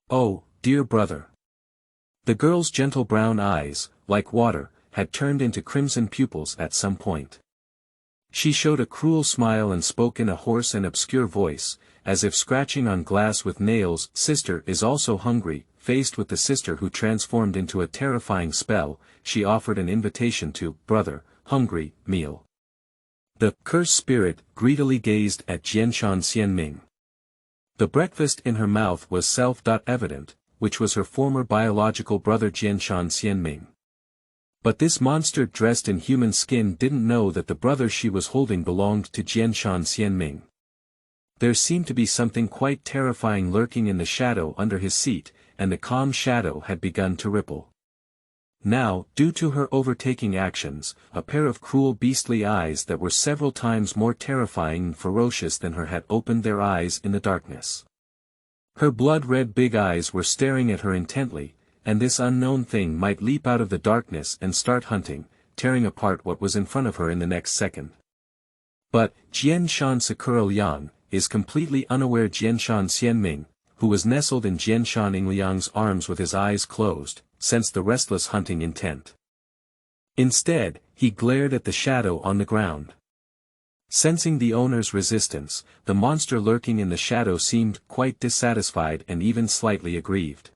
Oh, dear brother. The girl's gentle brown eyes, like water, had turned into crimson pupils at some point. She showed a cruel smile and spoke in a hoarse and obscure voice, as if scratching on glass with nails. Sister is also hungry. Faced with the sister who transformed into a terrifying spell, she offered an invitation to, brother, hungry, meal. The cursed spirit greedily gazed at Jianshan Xianming. The breakfast in her mouth was self-evident, which was her former biological brother Jianshan Xianming. But this monster dressed in human skin didn't know that the brother she was holding belonged to Jianshan Xianming. There seemed to be something quite terrifying lurking in the shadow under his seat, and the calm shadow had begun to ripple. Now, due to her overtaking actions, a pair of cruel beastly eyes that were several times more terrifying and ferocious than her had opened their eyes in the darkness. Her blood-red big eyes were staring at her intently, and this unknown thing might leap out of the darkness and start hunting, tearing apart what was in front of her in the next second. But, Jianshan Sakura Liang, is completely unaware Jianshan Xianming, who was nestled in Jianshan Ingliang's arms with his eyes closed, sensed the restless hunting intent. Instead, he glared at the shadow on the ground. Sensing the owner's resistance, the monster lurking in the shadow seemed quite dissatisfied and even slightly aggrieved.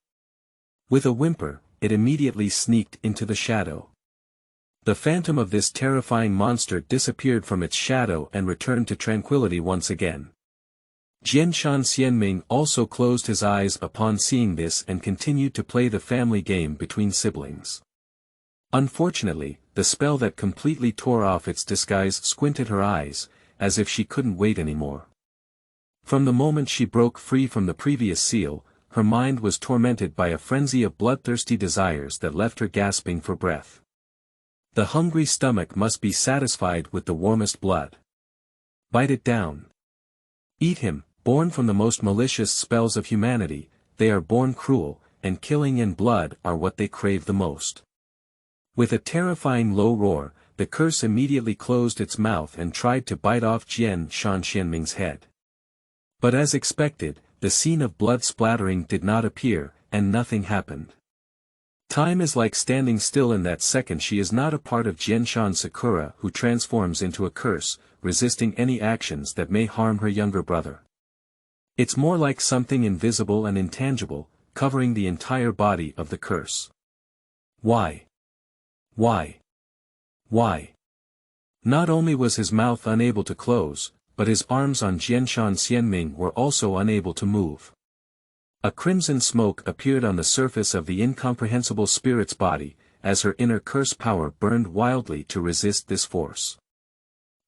With a whimper, it immediately sneaked into the shadow. The phantom of this terrifying monster disappeared from its shadow and returned to tranquility once again. Jianshan Xianming also closed his eyes upon seeing this and continued to play the family game between siblings. Unfortunately, the spell that completely tore off its disguise squinted her eyes, as if she couldn't wait anymore. From the moment she broke free from the previous seal, her mind was tormented by a frenzy of bloodthirsty desires that left her gasping for breath. The hungry stomach must be satisfied with the warmest blood. Bite it down. Eat him. Born from the most malicious spells of humanity, they are born cruel, and killing and blood are what they crave the most. With a terrifying low roar, the curse immediately closed its mouth and tried to bite off Jianshan Xianming's head. But as expected, the scene of blood splattering did not appear, and nothing happened. Time is like standing still in that second. She is not a part of Jianshan Sakura who transforms into a curse, resisting any actions that may harm her younger brother. It's more like something invisible and intangible, covering the entire body of the curse. Why? Why? Why? Not only was his mouth unable to close, but his arms on Jianshan Xianming were also unable to move. A crimson smoke appeared on the surface of the incomprehensible spirit's body, as her inner curse power burned wildly to resist this force.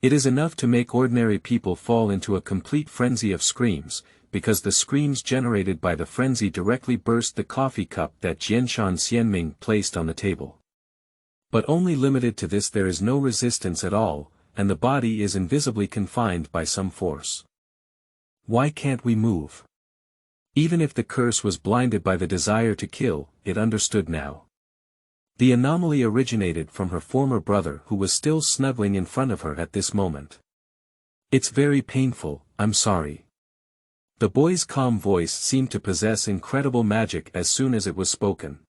It is enough to make ordinary people fall into a complete frenzy of screams, because the screams generated by the frenzy directly burst the coffee cup that Jianshan Xianming placed on the table. But only limited to this, there is no resistance at all, and the body is invisibly confined by some force. Why can't we move? Even if the curse was blinded by the desire to kill, it understood now. The anomaly originated from her former brother who was still snuggling in front of her at this moment. It's very painful, I'm sorry. The boy's calm voice seemed to possess incredible magic as soon as it was spoken.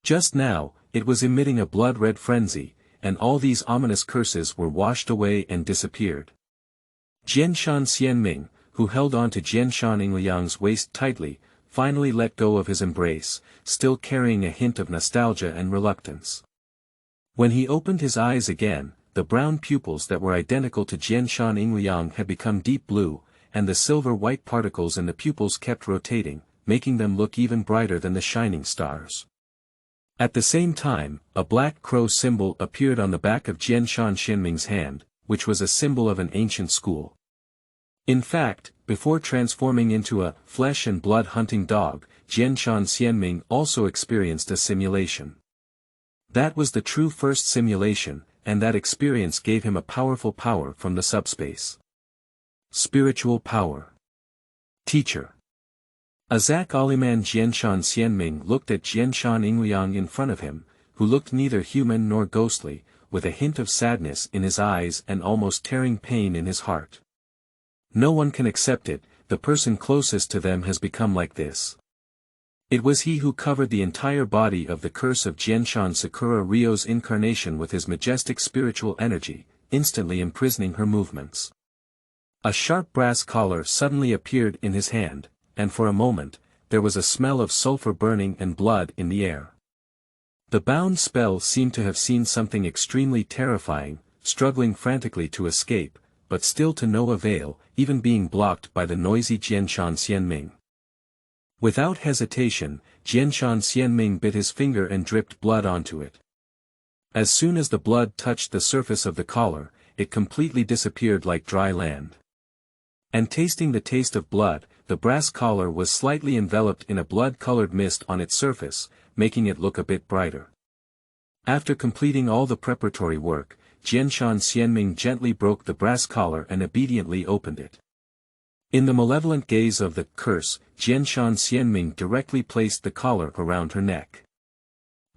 Just now, it was emitting a blood-red frenzy, and all these ominous curses were washed away and disappeared. Jianshan Xianming, who held on to Jianshan Ingliang's waist tightly, finally let go of his embrace, still carrying a hint of nostalgia and reluctance. When he opened his eyes again, the brown pupils that were identical to Jianshan Ingliang had become deep blue, and the silver-white particles in the pupils kept rotating, making them look even brighter than the shining stars. At the same time, a black crow symbol appeared on the back of Jianshan Xianming's hand, which was a symbol of an ancient school. In fact, before transforming into a flesh and blood hunting dog, Jianshan Xianming also experienced a simulation. That was the true first simulation, and that experience gave him a powerful power from the subspace. Spiritual power. Teacher. Azak Aliman Jianshan Xianming looked at Jianshan Ingliang in front of him, who looked neither human nor ghostly, with a hint of sadness in his eyes and almost tearing pain in his heart. No one can accept it, the person closest to them has become like this. It was he who covered the entire body of the curse of Jianshan Sakura Ryo's incarnation with his majestic spiritual energy, instantly imprisoning her movements. A sharp brass collar suddenly appeared in his hand, and for a moment, there was a smell of sulfur burning and blood in the air. The bound spell seemed to have seen something extremely terrifying, struggling frantically to escape, but still to no avail, even being blocked by the noisy Jianshan Xianming. Without hesitation, Jianshan Xianming bit his finger and dripped blood onto it. As soon as the blood touched the surface of the collar, it completely disappeared like dry land. And tasting the taste of blood, the brass collar was slightly enveloped in a blood-colored mist on its surface, making it look a bit brighter. After completing all the preparatory work, Jianshan Xianming gently broke the brass collar and obediently opened it. In the malevolent gaze of the curse, Jianshan Xianming directly placed the collar around her neck.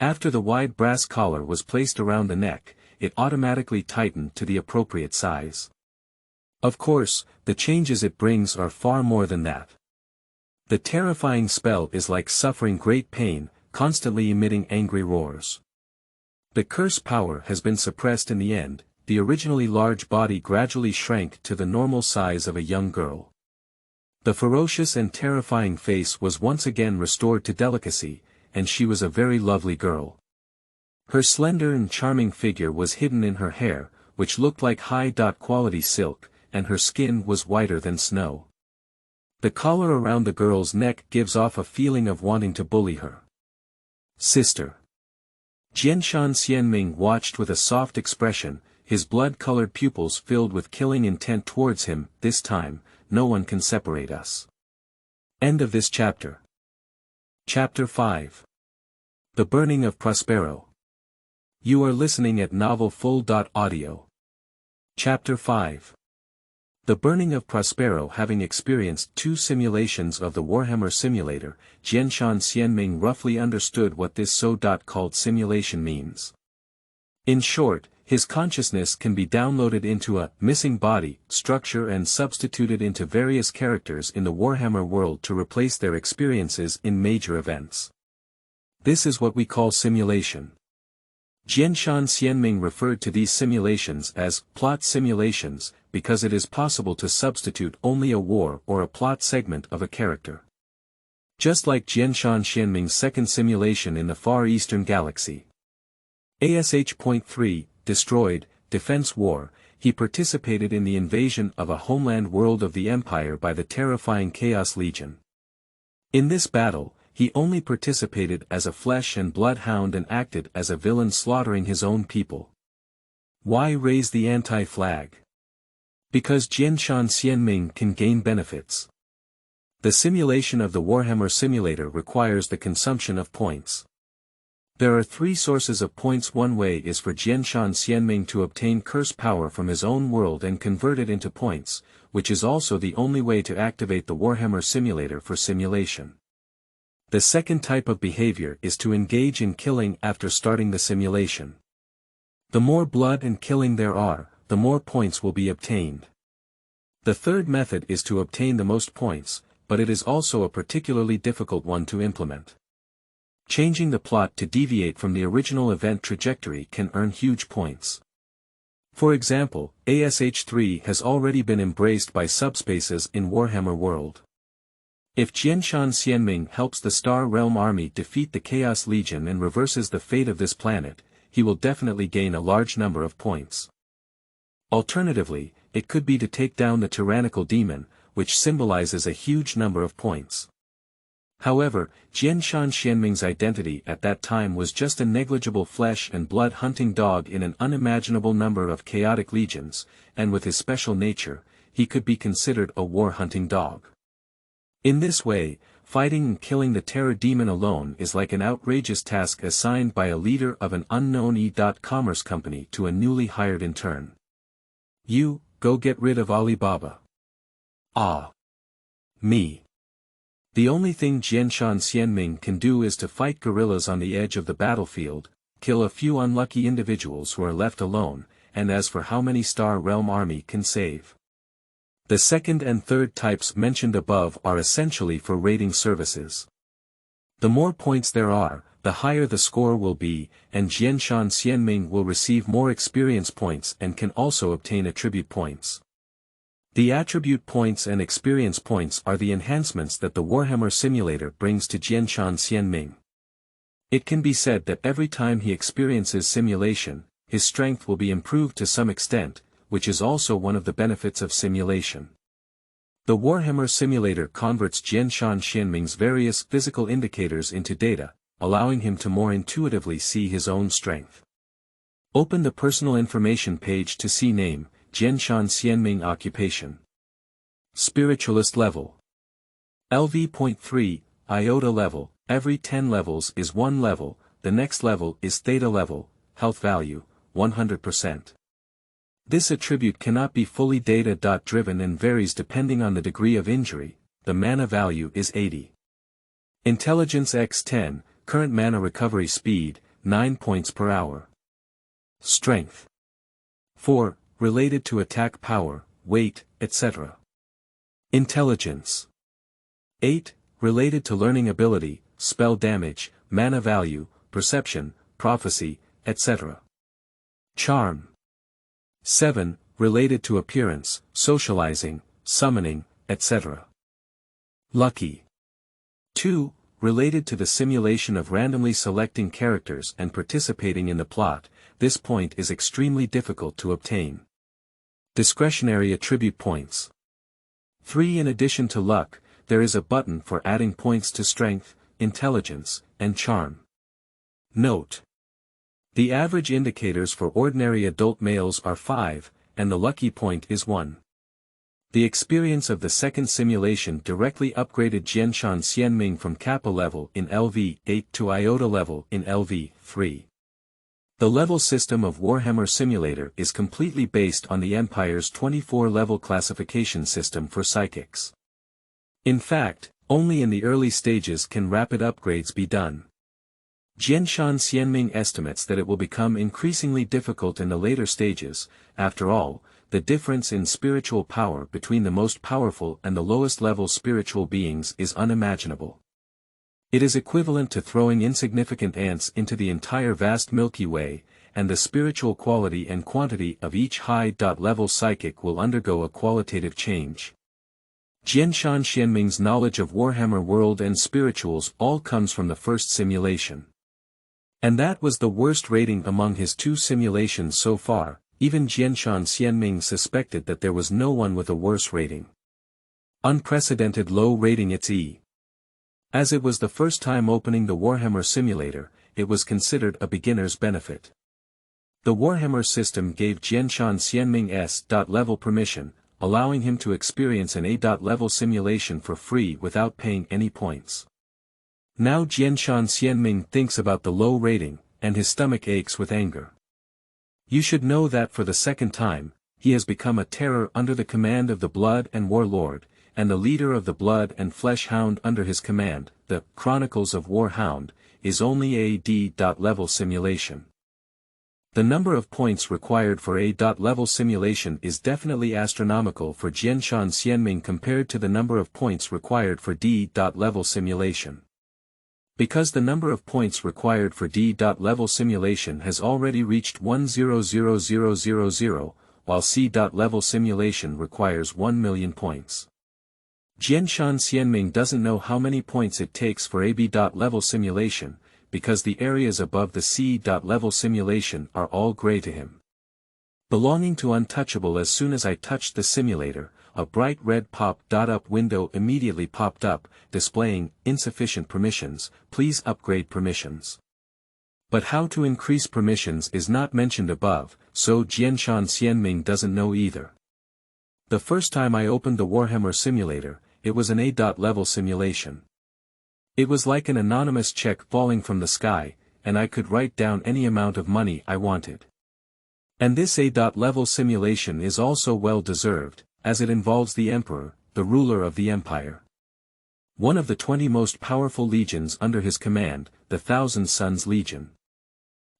After the wide brass collar was placed around the neck, it automatically tightened to the appropriate size. Of course, the changes it brings are far more than that. The terrifying spell is like suffering great pain, constantly emitting angry roars. The curse power has been suppressed in the end, the originally large body gradually shrank to the normal size of a young girl. The ferocious and terrifying face was once again restored to delicacy, and she was a very lovely girl. Her slender and charming figure was hidden in her hair, which looked like high-quality silk, and her skin was whiter than snow. The collar around the girl's neck gives off a feeling of wanting to bully her. Sister. Jianshan Xianming watched with a soft expression, his blood-colored pupils filled with killing intent towards him. This time, no one can separate us. End of this chapter. Chapter 5. The Burning of Prospero. You are listening at novelfull.audio. Chapter 5. The Burning of Prospero. Having experienced 2 simulations of the Warhammer Simulator, Jianshan Xianming roughly understood what this so-called simulation means. In short, his consciousness can be downloaded into a missing body structure and substituted into various characters in the Warhammer world to replace their experiences in major events. This is what we call simulation. Jianshan Xianming referred to these simulations as plot simulations, because it is possible to substitute only a war or a plot segment of a character. Just like Jianshan Xianming's second simulation in the Far Eastern Galaxy. ASH.3, Destroyed, Defense War, he participated in the invasion of a homeland world of the Empire by the terrifying Chaos Legion. In this battle, he only participated as a flesh and blood hound and acted as a villain slaughtering his own people. Why raise the anti-flag? Because Jianshan Xianming can gain benefits. The simulation of the Warhammer Simulator requires the consumption of points. There are 3 sources of points. One way is for Jianshan Xianming to obtain curse power from his own world and convert it into points, which is also the only way to activate the Warhammer Simulator for simulation. The second type of behavior is to engage in killing after starting the simulation. The more blood and killing there are, the more points will be obtained. The third method is to obtain the most points, but it is also a particularly difficult one to implement. Changing the plot to deviate from the original event trajectory can earn huge points. For example, ASH3 has already been embraced by subspaces in Warhammer World. If Jianshan Xianming helps the Star Realm army defeat the Chaos Legion and reverses the fate of this planet, he will definitely gain a large number of points. Alternatively, it could be to take down the tyrannical demon, which symbolizes a huge number of points. However, Jianshan Xianming's identity at that time was just a negligible flesh and blood hunting dog in an unimaginable number of chaotic legions, and with his special nature, he could be considered a war-hunting dog. In this way, fighting and killing the terror demon alone is like an outrageous task assigned by a leader of an unknown e-commerce company to a newly hired intern. You, go get rid of Alibaba. Ah. Me. The only thing Jianshan Xianming can do is to fight guerrillas on the edge of the battlefield, kill a few unlucky individuals who are left alone, and as for how many Star Realm army can save. The second and third types mentioned above are essentially for raiding services. The more points there are, the higher the score will be, and Jianshan Xianming will receive more experience points and can also obtain attribute points. The attribute points and experience points are the enhancements that the Warhammer Simulator brings to Jianshan Xianming. It can be said that every time he experiences simulation, his strength will be improved to some extent, which is also one of the benefits of simulation. The Warhammer Simulator converts Jianshan Xianming's various physical indicators into data, allowing him to more intuitively see his own strength. Open the personal information page to see name, Jianshan Xianming occupation. Spiritualist level. LV.3, iota level, every 10 levels is 1 level, the next level is theta level, health value, 100%. This attribute cannot be fully data-driven and varies depending on the degree of injury, the mana value is 80. Intelligence x10, current mana recovery speed, 9 points per hour. Strength. 4, related to attack power, weight, etc. Intelligence. 8, related to learning ability, spell damage, mana value, perception, prophecy, etc. Charm. 7, related to appearance, socializing, summoning, etc. Lucky. 2, related to the simulation of randomly selecting characters and participating in the plot, this point is extremely difficult to obtain. Discretionary attribute points. 3, in addition to luck, there is a button for adding points to strength, intelligence, and charm. Note: the average indicators for ordinary adult males are 5, and the lucky point is 1. The experience of the second simulation directly upgraded Jianshan Xianming from Kappa level in LV8 to Iota level in LV3. The level system of Warhammer Simulator is completely based on the Empire's 24-level classification system for psychics. In fact, only in the early stages can rapid upgrades be done. Jianshan Xianming estimates that it will become increasingly difficult in the later stages. After all, the difference in spiritual power between the most powerful and the lowest level spiritual beings is unimaginable. It is equivalent to throwing insignificant ants into the entire vast Milky Way, and the spiritual quality and quantity of each high-level psychic will undergo a qualitative change. Jianshan Xianming's knowledge of Warhammer world and spirituals all comes from the first simulation. And that was the worst rating among his 2 simulations so far. Even Jianshan Xianming suspected that there was no one with a worse rating. Unprecedented low rating. It's E. As it was the first time opening the Warhammer Simulator, it was considered a beginner's benefit. The Warhammer system gave Jianshan Xianming S.level permission, allowing him to experience an A.level simulation for free without paying any points. Now Jianshan Xianming thinks about the low rating, and his stomach aches with anger. You should know that for the second time, he has become a terror under the command of the Blood and Warlord, and the leader of the Blood and Flesh Hound under his command, the Chronicles of Warhound, is only a D.level simulation. The number of points required for A.level simulation is definitely astronomical for Jianshan Xianming compared to the number of points required for D.level simulation. Because the number of points required for D.level simulation has already reached 100,000, while C.level simulation requires 1 million points. Jianshan Xianming doesn't know how many points it takes for AB.level simulation, because the areas above the C.level simulation are all gray to him. Belonging to Untouchable. As soon as I touched the simulator, a bright red pop-up window immediately popped up, displaying, insufficient permissions, please upgrade permissions. But how to increase permissions is not mentioned above, so Jianshan Xianming doesn't know either. The first time I opened the Warhammer Simulator, it was an A.level simulation. It was like an anonymous check falling from the sky, and I could write down any amount of money I wanted. And this A.level simulation is also well deserved, as it involves the Emperor, the ruler of the Empire. One of the 20 most powerful legions under his command, the Thousand Sons Legion.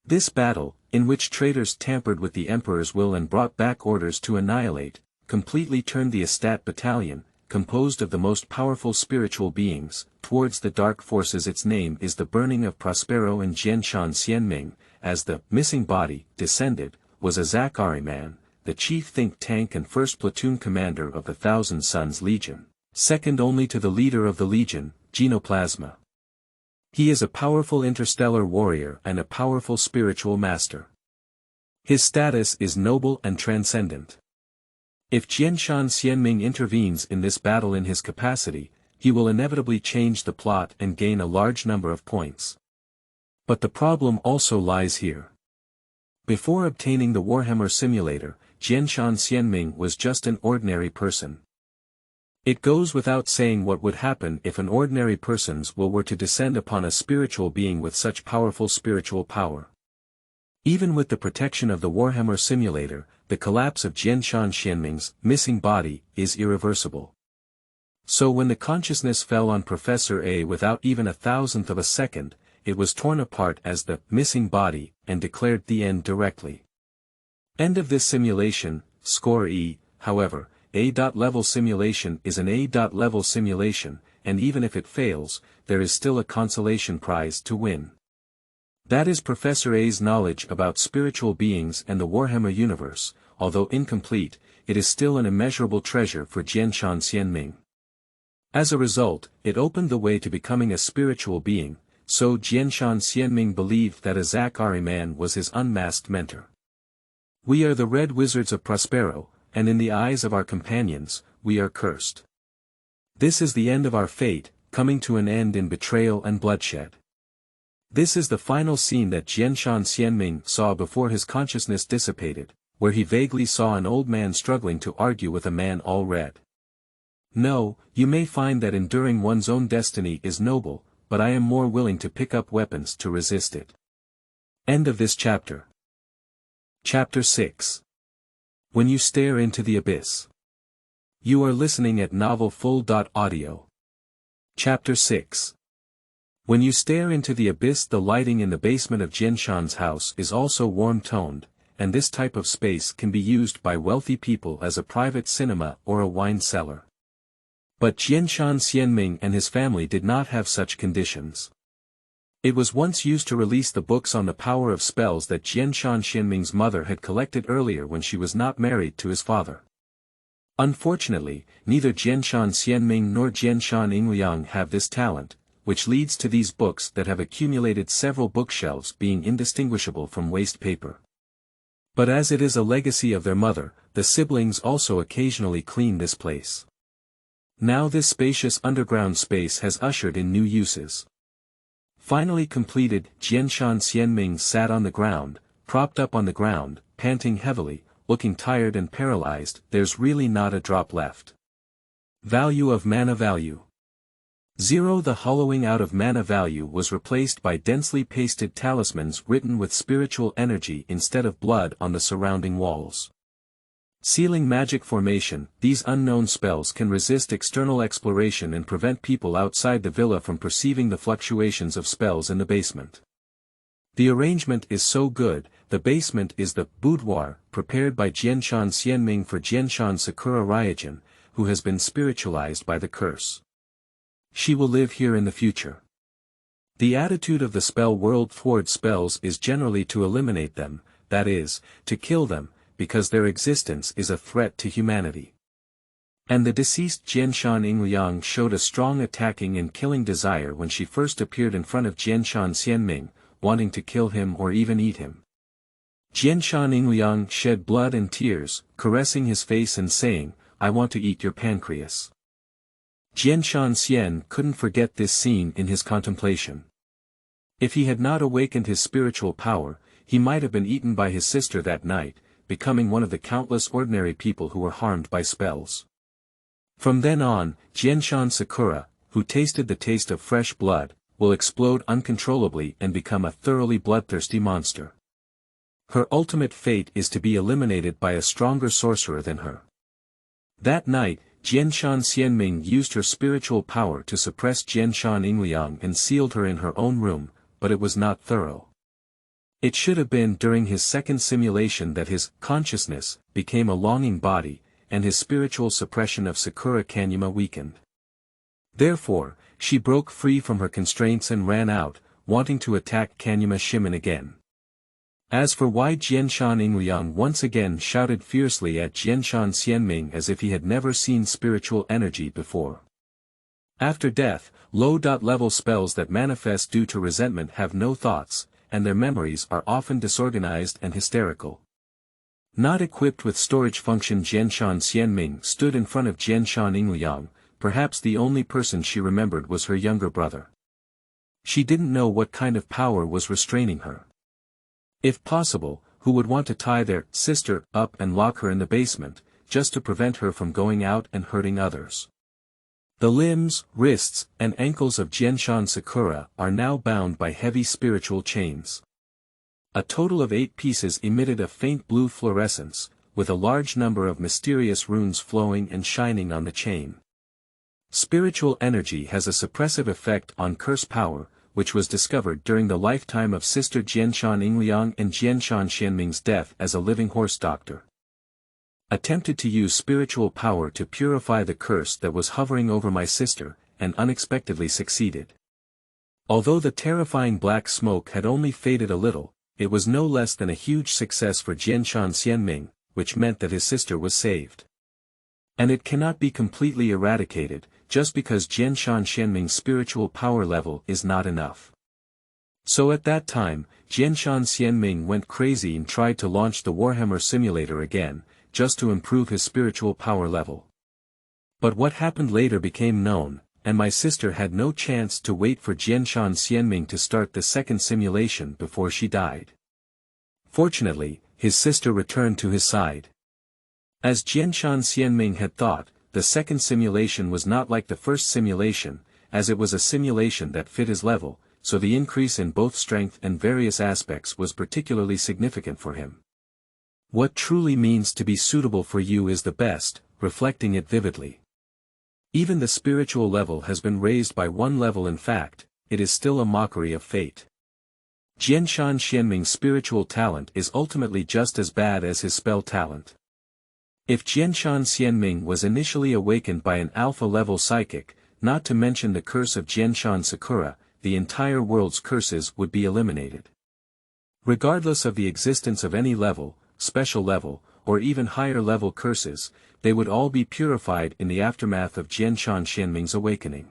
This battle, in which traitors tampered with the Emperor's will and brought back orders to annihilate, completely turned the Estat battalion, composed of the most powerful spiritual beings, towards the dark forces. Its name is the burning of Prospero and Jianshan Xianming, as the missing body descended, was a Sakura man, the chief think tank and first platoon commander of the Thousand Suns Legion, second only to the leader of the Legion, Genoplasma. He is a powerful interstellar warrior and a powerful spiritual master. His status is noble and transcendent. If Jianshan Xianming intervenes in this battle in his capacity, he will inevitably change the plot and gain a large number of points. But the problem also lies here. Before obtaining the Warhammer Simulator, Jianshan Xianming was just an ordinary person. It goes without saying what would happen if an ordinary person's will were to descend upon a spiritual being with such powerful spiritual power. Even with the protection of the Warhammer Simulator, the collapse of Jianshan Xianming's missing body is irreversible. So when the consciousness fell on Professor A without even 1,000th of a second, it was torn apart as the missing body and declared the end directly. End of this simulation, score E. However, A.level simulation is an A.level simulation, and even if it fails, there is still a consolation prize to win. That is Professor A's knowledge about spiritual beings and the Warhammer universe. Although incomplete, it is still an immeasurable treasure for Jianshan Xianming. As a result, it opened the way to becoming a spiritual being, so Jianshan Xianming believed that a Sakura man was his unmasked mentor. We are the Red Wizards of Prospero, and in the eyes of our companions, we are cursed. This is the end of our fate, coming to an end in betrayal and bloodshed. This is the final scene that Jianshan Xianming saw before his consciousness dissipated, where he vaguely saw an old man struggling to argue with a man all red. No, you may find that enduring one's own destiny is noble, but I am more willing to pick up weapons to resist it. End of this chapter. Chapter 6. When you stare into the abyss. You are listening at novelfull.audio. Chapter 6. When you stare into the abyss, the lighting in the basement of Jianshan's house is also warm-toned, and this type of space can be used by wealthy people as a private cinema or a wine cellar. But Jianshan Xianming and his family did not have such conditions. It was once used to release the books on the power of spells that Jianshan Xianming's mother had collected earlier when she was not married to his father. Unfortunately, neither Jianshan Xianming nor Jianshan Yingliang have this talent, which leads to these books that have accumulated several bookshelves being indistinguishable from waste paper. But as it is a legacy of their mother, the siblings also occasionally clean this place. Now this spacious underground space has ushered in new uses. Finally completed, Jianshan Xianming sat on the ground, propped up on the ground, panting heavily, looking tired and paralyzed. There's really not a drop left. Value of mana value. 0. The hollowing out of mana value was replaced by densely pasted talismans written with spiritual energy instead of blood on the surrounding walls. Sealing magic formation. These unknown spells can resist external exploration and prevent people outside the villa from perceiving the fluctuations of spells in the basement. The arrangement is so good, the basement is the boudoir prepared by Jianshan Xianming for Jianshan Sakura Ryujin, who has been spiritualized by the curse. She will live here in the future. The attitude of the spell world toward spells is generally to eliminate them, that is, to kill them, because their existence is a threat to humanity. And the deceased Jianshan Yingliang showed a strong attacking and killing desire when she first appeared in front of Jianshan Xianming, wanting to kill him or even eat him. Jianshan Yingliang shed blood and tears, caressing his face and saying, "I want to eat your pancreas." Jianshan Xian couldn't forget this scene in his contemplation. If he had not awakened his spiritual power, he might have been eaten by his sister that night, becoming one of the countless ordinary people who were harmed by spells. From then on, Jianshan Sakura, who tasted the taste of fresh blood, will explode uncontrollably and become a thoroughly bloodthirsty monster. Her ultimate fate is to be eliminated by a stronger sorcerer than her. That night, Jianshan Xianming used her spiritual power to suppress Jianshan Yingliang and sealed her in her own room, but it was not thorough. It should have been during his second simulation that his consciousness became a longing body, and his spiritual suppression of Sakura Kanuma weakened. Therefore, she broke free from her constraints and ran out, wanting to attack Kanuma Shimen again. As for why Jianshan Yingliang once again shouted fiercely at Jianshan Xianming as if he had never seen spiritual energy before. After death, low-level spells that manifest due to resentment have no thoughts, and their memories are often disorganized and hysterical. Not equipped with storage function, Jianshan Xianming stood in front of Jianshan Yingliang. Perhaps the only person she remembered was her younger brother. She didn't know what kind of power was restraining her. If possible, who would want to tie their sister up and lock her in the basement, just to prevent her from going out and hurting others? The limbs, wrists, and ankles of Jianshan Sakura are now bound by heavy spiritual chains. A total of 8 pieces emitted a faint blue fluorescence, with a large number of mysterious runes flowing and shining on the chain. Spiritual energy has a suppressive effect on curse power, which was discovered during the lifetime of Sister Jianshan Yingliang and Jianshan Xianming's death as a living horse doctor. Attempted to use spiritual power to purify the curse that was hovering over my sister, and unexpectedly succeeded. Although the terrifying black smoke had only faded a little, it was no less than a huge success for Jianshan Xianming, which meant that his sister was saved. And it cannot be completely eradicated, just because Jianshan Xianming's spiritual power level is not enough. So at that time, Jianshan Xianming went crazy and tried to launch the Warhammer Simulator again, just to improve his spiritual power level. But what happened later became known, and my sister had no chance to wait for Jianshan Xianming to start the second simulation before she died. Fortunately, his sister returned to his side. As Jianshan Xianming had thought, the second simulation was not like the first simulation, as it was a simulation that fit his level, so the increase in both strength and various aspects was particularly significant for him. What truly means to be suitable for you is the best, reflecting it vividly. Even the spiritual level has been raised by 1 level. In fact, it is still a mockery of fate. Jianshan Xianming's spiritual talent is ultimately just as bad as his spell talent. If Jianshan Xianming was initially awakened by an alpha-level psychic, not to mention the curse of Jianshan Sakura, the entire world's curses would be eliminated. Regardless of the existence of any level, special level, or even higher level curses, they would all be purified in the aftermath of Jianshan Xianming's awakening.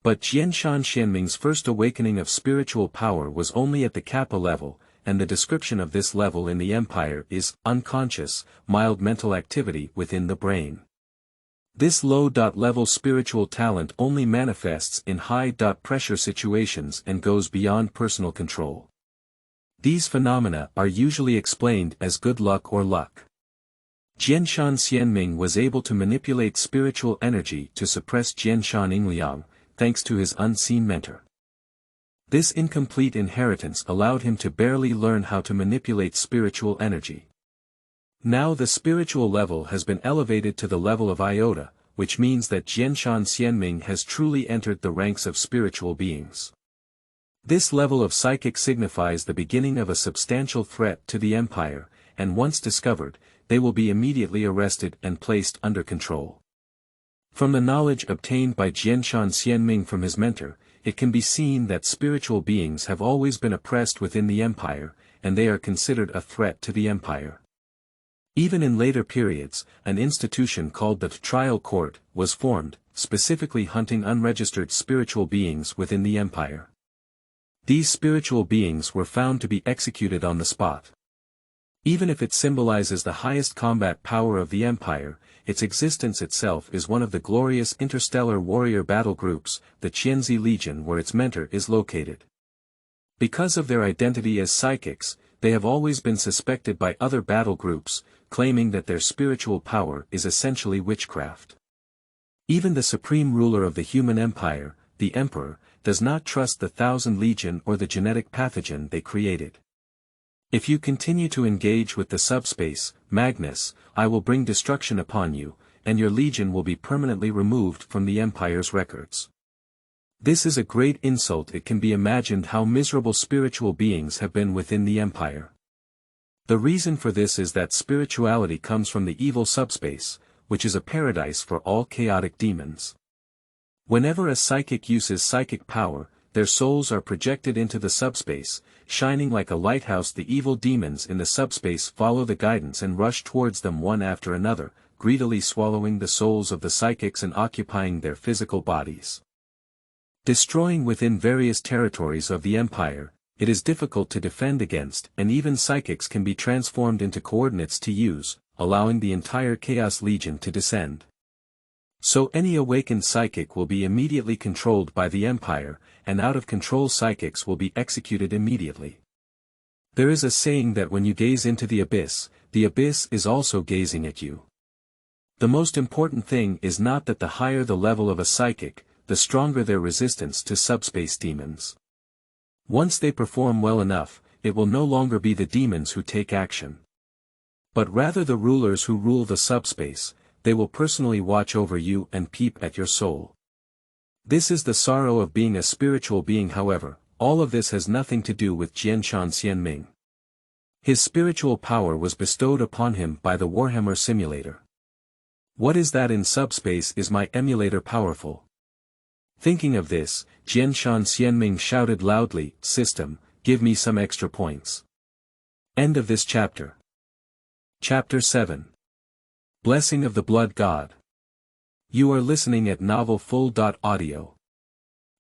But Jianshan Xianming's first awakening of spiritual power was only at the Kappa level, and the description of this level in the Empire is unconscious, mild mental activity within the brain. This low-level spiritual talent only manifests in high-pressure situations and goes beyond personal control. These phenomena are usually explained as good luck or luck. Jianshan Xianming was able to manipulate spiritual energy to suppress Jianshan Yingliang, thanks to his unseen mentor. This incomplete inheritance allowed him to barely learn how to manipulate spiritual energy. Now the spiritual level has been elevated to the level of iota, which means that Jianshan Xianming has truly entered the ranks of spiritual beings. This level of psychic signifies the beginning of a substantial threat to the Empire, and once discovered, they will be immediately arrested and placed under control. From the knowledge obtained by Jianshan Xianming from his mentor, it can be seen that spiritual beings have always been oppressed within the Empire, and they are considered a threat to the Empire. Even in later periods, an institution called the Trial Court was formed, specifically hunting unregistered spiritual beings within the Empire. These spiritual beings were found to be executed on the spot. Even if it symbolizes the highest combat power of the Empire, its existence itself is one of the glorious interstellar warrior battle groups, the Qianzi Legion, where its mentor is located. Because of their identity as psychics, they have always been suspected by other battle groups, claiming that their spiritual power is essentially witchcraft. Even the supreme ruler of the human empire, the Emperor, does not trust the Thousand Legion or the genetic pathogen they created. If you continue to engage with the subspace, Magnus, I will bring destruction upon you, and your legion will be permanently removed from the Empire's records. This is a great insult. It can be imagined how miserable spiritual beings have been within the Empire. The reason for this is that spirituality comes from the evil subspace, which is a paradise for all chaotic demons. Whenever a psychic uses psychic power, their souls are projected into the subspace, shining like a lighthouse. The evil demons in the subspace follow the guidance and rush towards them one after another, greedily swallowing the souls of the psychics and occupying their physical bodies. Destroying within various territories of the Empire, it is difficult to defend against, and even psychics can be transformed into coordinates to use, allowing the entire Chaos Legion to descend. So any awakened psychic will be immediately controlled by the Empire, and out-of-control psychics will be executed immediately. There is a saying that when you gaze into the abyss is also gazing at you. The most important thing is not that the higher the level of a psychic, the stronger their resistance to subspace demons. Once they perform well enough, it will no longer be the demons who take action, but rather the rulers who rule the subspace. They will personally watch over you and peep at your soul. This is the sorrow of being a spiritual being. However, all of this has nothing to do with Jianshan Xianming. His spiritual power was bestowed upon him by the Warhammer Simulator. What is that in subspace? Is my emulator powerful? Thinking of this, Jianshan Xianming shouted loudly, "System, give me some extra points." End of this chapter. Chapter 7. Blessing of the Blood God. You are listening at novelfull.audio.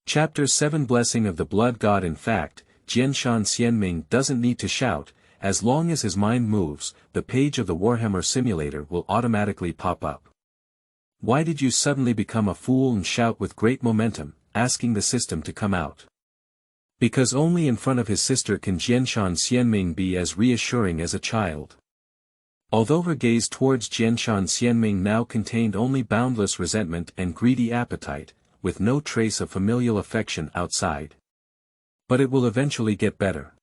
Chapter 7 Blessing of the Blood God. In fact, Jianshan Xianming doesn't need to shout. As long as his mind moves, the page of the Warhammer Simulator will automatically pop up. Why did you suddenly become a fool and shout with great momentum, asking the system to come out? Because only in front of his sister can Jianshan Xianming be as reassuring as a child. Although her gaze towards Jianshan Xianming now contained only boundless resentment and greedy appetite, with no trace of familial affection outside. But it will eventually get better.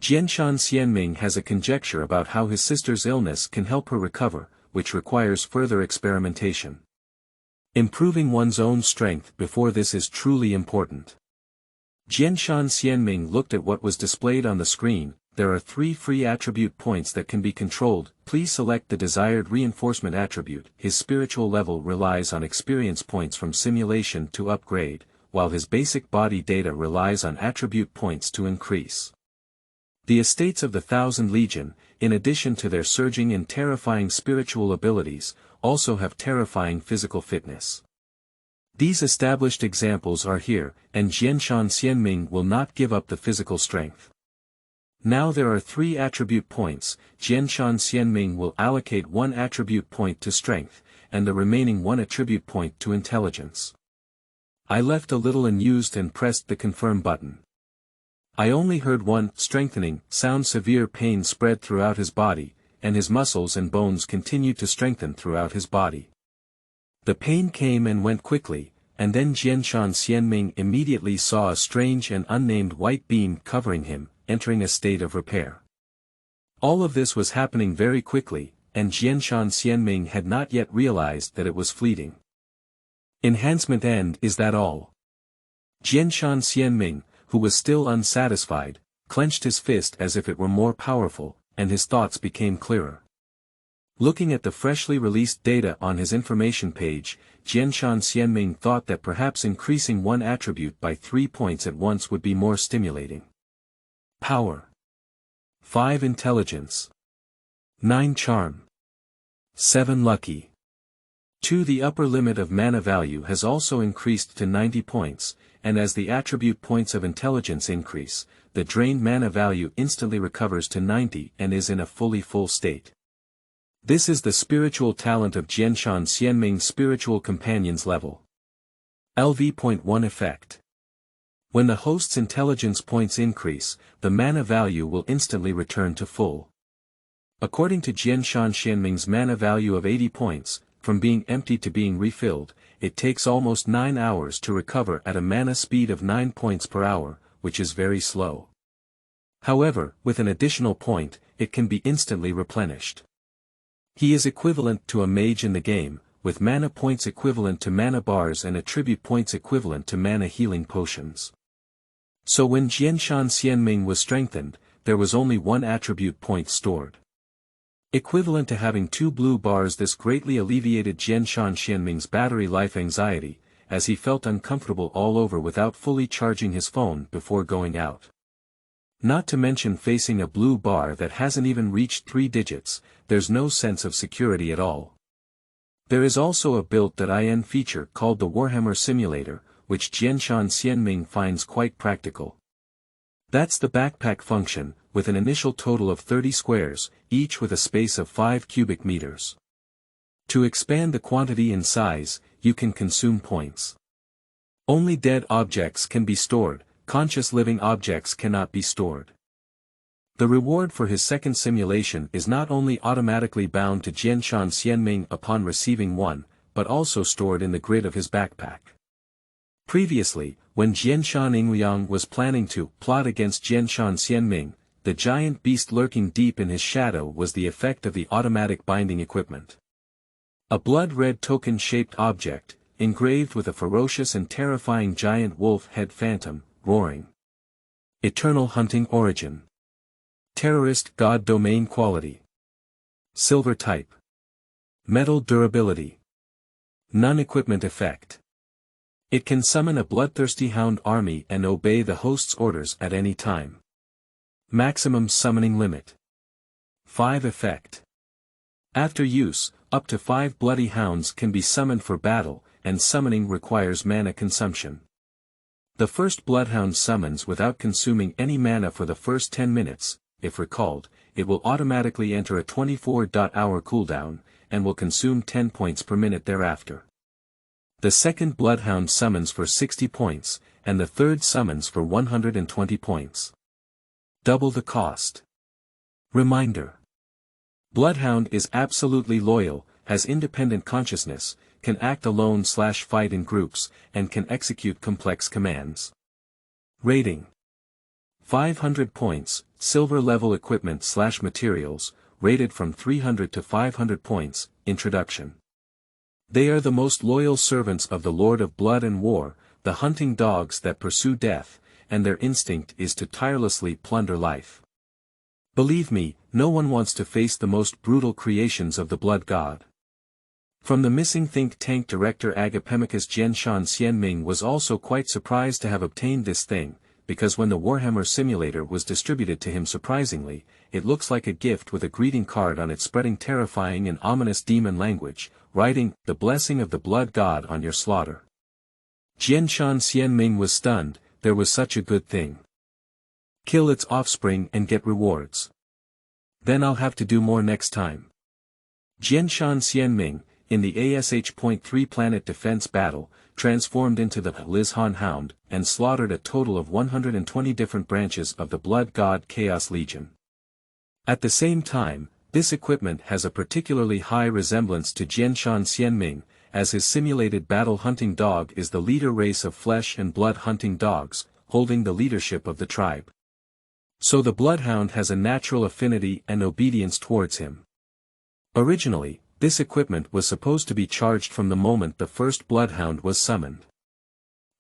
Jianshan Xianming has a conjecture about how his sister's illness can help her recover, which requires further experimentation. Improving one's own strength before this is truly important. Jianshan Xianming looked at what was displayed on the screen. There are 3 free attribute points that can be controlled. Please select the desired reinforcement attribute. His spiritual level relies on experience points from simulation to upgrade, while his basic body data relies on attribute points to increase. The estates of the Thousand Legion, in addition to their surging and terrifying spiritual abilities, also have terrifying physical fitness. These established examples are here, and Jianshan Xianming will not give up the physical strength. Now there are 3 attribute points. Jianshan Xianming will allocate 1 attribute point to strength, and the remaining 1 attribute point to intelligence. I left a little unused and pressed the confirm button. I only heard one strengthening sound. Severe pain spread throughout his body, and his muscles and bones continued to strengthen throughout his body. The pain came and went quickly, and then Jianshan Xianming immediately saw a strange and unnamed white beam covering him, entering a state of repair. All of this was happening very quickly, and Jianshan Xianming had not yet realized that it was fleeting. Enhancement end. Is that all? Jianshan Xianming, who was still unsatisfied, clenched his fist as if it were more powerful, and his thoughts became clearer. Looking at the freshly released data on his information page, Jianshan Xianming thought that perhaps increasing 1 attribute by 3 points at once would be more stimulating. Power. 5 Intelligence. 9 Charm. 7 Lucky. 2 The upper limit of mana value has also increased to 90 points, and as the attribute points of intelligence increase, the drained mana value instantly recovers to 90 and is in a fully full state. This is the spiritual talent of Jianshan Xianming's spiritual companions level. LV.1 Effect. When the host's intelligence points increase, the mana value will instantly return to full. According to Jianshan Xianming's mana value of 80 points, from being empty to being refilled, it takes almost 9 hours to recover at a mana speed of 9 points per hour, which is very slow. However, with an additional point, it can be instantly replenished. He is equivalent to a mage in the game, with mana points equivalent to mana bars and attribute points equivalent to mana healing potions. So when Jianshan Xianming was strengthened, there was only one attribute point stored. Equivalent to having 2 blue bars, this greatly alleviated Jianshan Xianming's battery life anxiety, as he felt uncomfortable all over without fully charging his phone before going out. Not to mention facing a blue bar that hasn't even reached 3 digits, there's no sense of security at all. There is also a built-in feature called the Warhammer Simulator, which Jianshan Xianming finds quite practical. That's the backpack function, with an initial total of 30 squares, each with a space of 5 cubic meters. To expand the quantity and size, you can consume points. Only dead objects can be stored, conscious living objects cannot be stored. The reward for his second simulation is not only automatically bound to Jianshan Xianming upon receiving one, but also stored in the grid of his backpack. Previously, when Jianshan Yingliang was planning to plot against Jianshan Xianming, the giant beast lurking deep in his shadow was the effect of the automatic binding equipment. A blood-red token-shaped object, engraved with a ferocious and terrifying giant wolf head phantom, roaring. Eternal hunting origin. Terrorist god domain quality. Silver type. Metal durability. Non-equipment effect. It can summon a bloodthirsty hound army and obey the host's orders at any time. Maximum summoning limit. 5 effect. After use, up to 5 bloody hounds can be summoned for battle, and summoning requires mana consumption. The first bloodhound summons without consuming any mana for the first 10 minutes, if recalled, it will automatically enter a 24-hour cooldown, and will consume 10 points per minute thereafter. The second bloodhound summons for 60 points, and the third summons for 120 points. Double the cost. Reminder. Bloodhound is absolutely loyal, has independent consciousness, can act alone/fight in groups, and can execute complex commands. Rating. 500 points, silver level equipment/materials, rated from 300 to 500 points, introduction. They are the most loyal servants of the Lord of Blood and War, the hunting dogs that pursue death, and their instinct is to tirelessly plunder life. Believe me, no one wants to face the most brutal creations of the blood god. From the missing think tank director Agapemicus Jianshan Xianming was also quite surprised to have obtained this thing, because when the Warhammer Simulator was distributed to him surprisingly, it looks like a gift with a greeting card on it spreading terrifying and ominous demon language, writing, "The blessing of the blood god on your slaughter." Jianshan Xianming was stunned, there was such a good thing. Kill its offspring and get rewards. Then I'll have to do more next time. Jianshan Xianming, in the ASH.3 planet defense battle, transformed into the Lizhan Hound, and slaughtered a total of 120 different branches of the Blood God Chaos Legion. At the same time, this equipment has a particularly high resemblance to Jianshan Xianming, as his simulated battle hunting dog is the leader race of flesh and blood hunting dogs, holding the leadership of the tribe. So the Bloodhound has a natural affinity and obedience towards him. Originally, this equipment was supposed to be charged from the moment the first Bloodhound was summoned.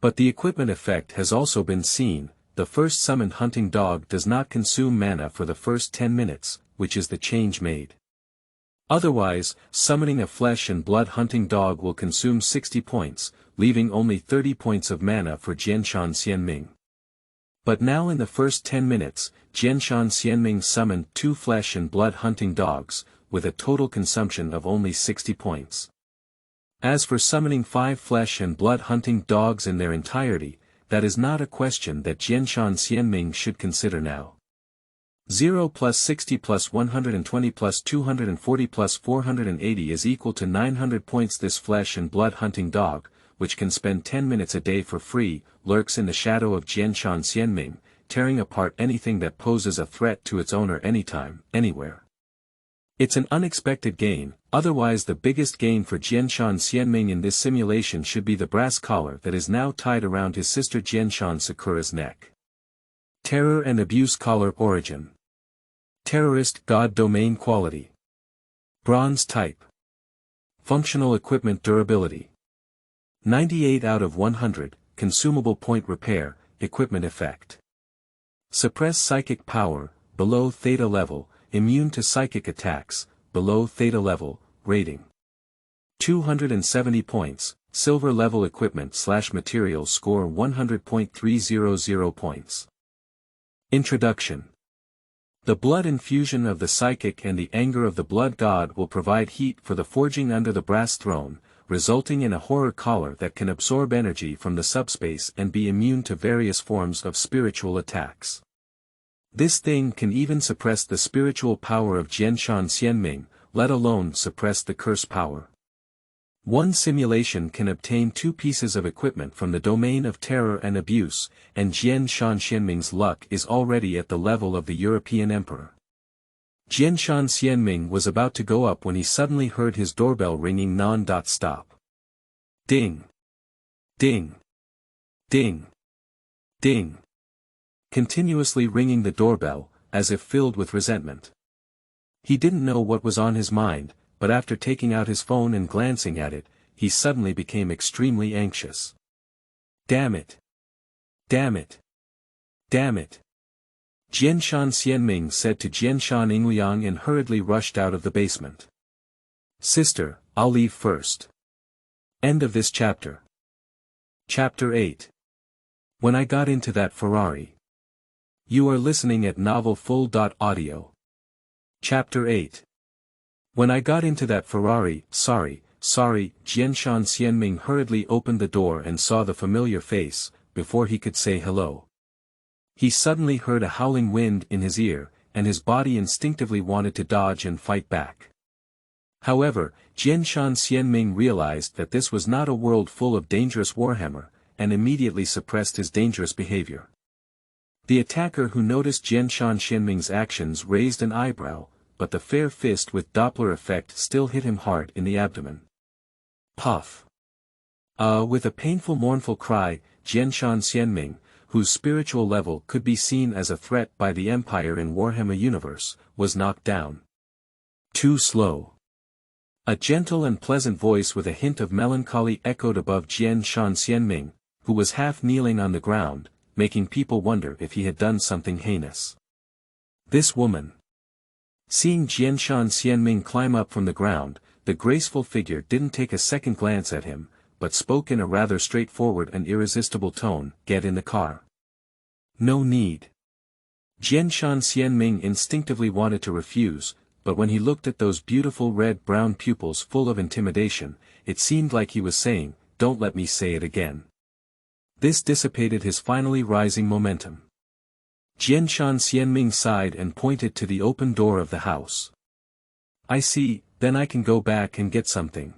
But the equipment effect has also been seen, the first summoned hunting dog does not consume mana for the first 10 minutes, which is the change made. Otherwise, summoning a flesh and blood hunting dog will consume 60 points, leaving only 30 points of mana for Jianshan Xianming. But now in the first 10 minutes, Jianshan Xianming summoned 2 flesh and blood hunting dogs, with a total consumption of only 60 points. As for summoning 5 flesh and blood hunting dogs in their entirety, that is not a question that Jianshan Xianming should consider now. 0 plus 60 plus 120 plus 240 plus 480 is equal to 900 points. This flesh and blood hunting dog, which can spend 10 minutes a day for free, lurks in the shadow of Jianshan Xianming, tearing apart anything that poses a threat to its owner anytime, anywhere. It's an unexpected gain, otherwise the biggest gain for Jianshan Xianming in this simulation should be the brass collar that is now tied around his sister Jianshan Sakura's neck. Terror and Abuse Collar Origin. Terrorist God Domain Quality. Bronze Type. Functional equipment durability. 98 out of 100, consumable point repair, equipment effect. Suppress psychic power, below theta level, immune to psychic attacks, below theta level, rating. 270 points, silver level equipment/material score 100.300 points. Introduction. The blood infusion of the psychic and the anger of the blood god will provide heat for the forging under the brass throne, resulting in a horror collar that can absorb energy from the subspace and be immune to various forms of spiritual attacks. This thing can even suppress the spiritual power of Jianshan Xianming, let alone suppress the curse power. One simulation can obtain 2 pieces of equipment from the domain of terror and abuse, and Jianshan Xianming's luck is already at the level of the European emperor. Jianshan Xianming was about to go up when he suddenly heard his doorbell ringing non-stop. Ding! Ding! Ding! Ding! Continuously ringing the doorbell, as if filled with resentment. He didn't know what was on his mind, but after taking out his phone and glancing at it, he suddenly became extremely anxious. Damn it! Damn it! Damn it! Jianshan Xianming said to Jianshan Yingliang and hurriedly rushed out of the basement. Sister, I'll leave first. End of this chapter. Chapter 8. When I got into that Ferrari. You are listening at novelfull.audio. Chapter 8. When I got into that Ferrari, sorry, Jianshan Xianming hurriedly opened the door and saw the familiar face, before he could say hello. He suddenly heard a howling wind in his ear, and his body instinctively wanted to dodge and fight back. However, Jianshan Xianming realized that this was not a world full of dangerous Warhammer, and immediately suppressed his dangerous behavior. The attacker who noticed Jianshan Xianming's actions raised an eyebrow, but the fair fist with Doppler effect still hit him hard in the abdomen. Puff. With a painful mournful cry, Jianshan Xianming, whose spiritual level could be seen as a threat by the Empire in Warhammer universe, was knocked down. Too slow. A gentle and pleasant voice with a hint of melancholy echoed above Jianshan Xianming, who was half kneeling on the ground, making people wonder if he had done something heinous. This woman. Seeing Jianshan Xianming climb up from the ground, the graceful figure didn't take a second glance at him, but spoke in a rather straightforward and irresistible tone, "Get in the car." No need. Jianshan Xianming instinctively wanted to refuse, but when he looked at those beautiful red-brown pupils full of intimidation, it seemed like he was saying, "Don't let me say it again." This dissipated his finally rising momentum. Jianshan Xianming sighed and pointed to the open door of the house. "I see, then I can go back and get something."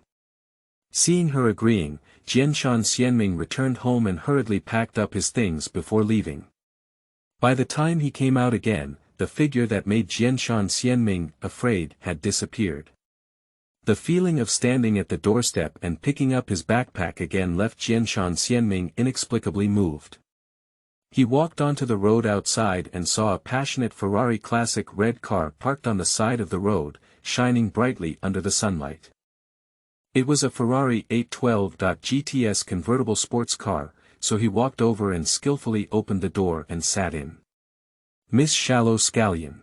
Seeing her agreeing, Jianshan Xianming returned home and hurriedly packed up his things before leaving. By the time he came out again, the figure that made Jianshan Xianming afraid had disappeared. The feeling of standing at the doorstep and picking up his backpack again left Jianshan Xianming inexplicably moved. He walked onto the road outside and saw a passionate Ferrari classic red car parked on the side of the road, shining brightly under the sunlight. It was a Ferrari 812.GTS convertible sports car, so he walked over and skillfully opened the door and sat in. Miss Shallow Scallion.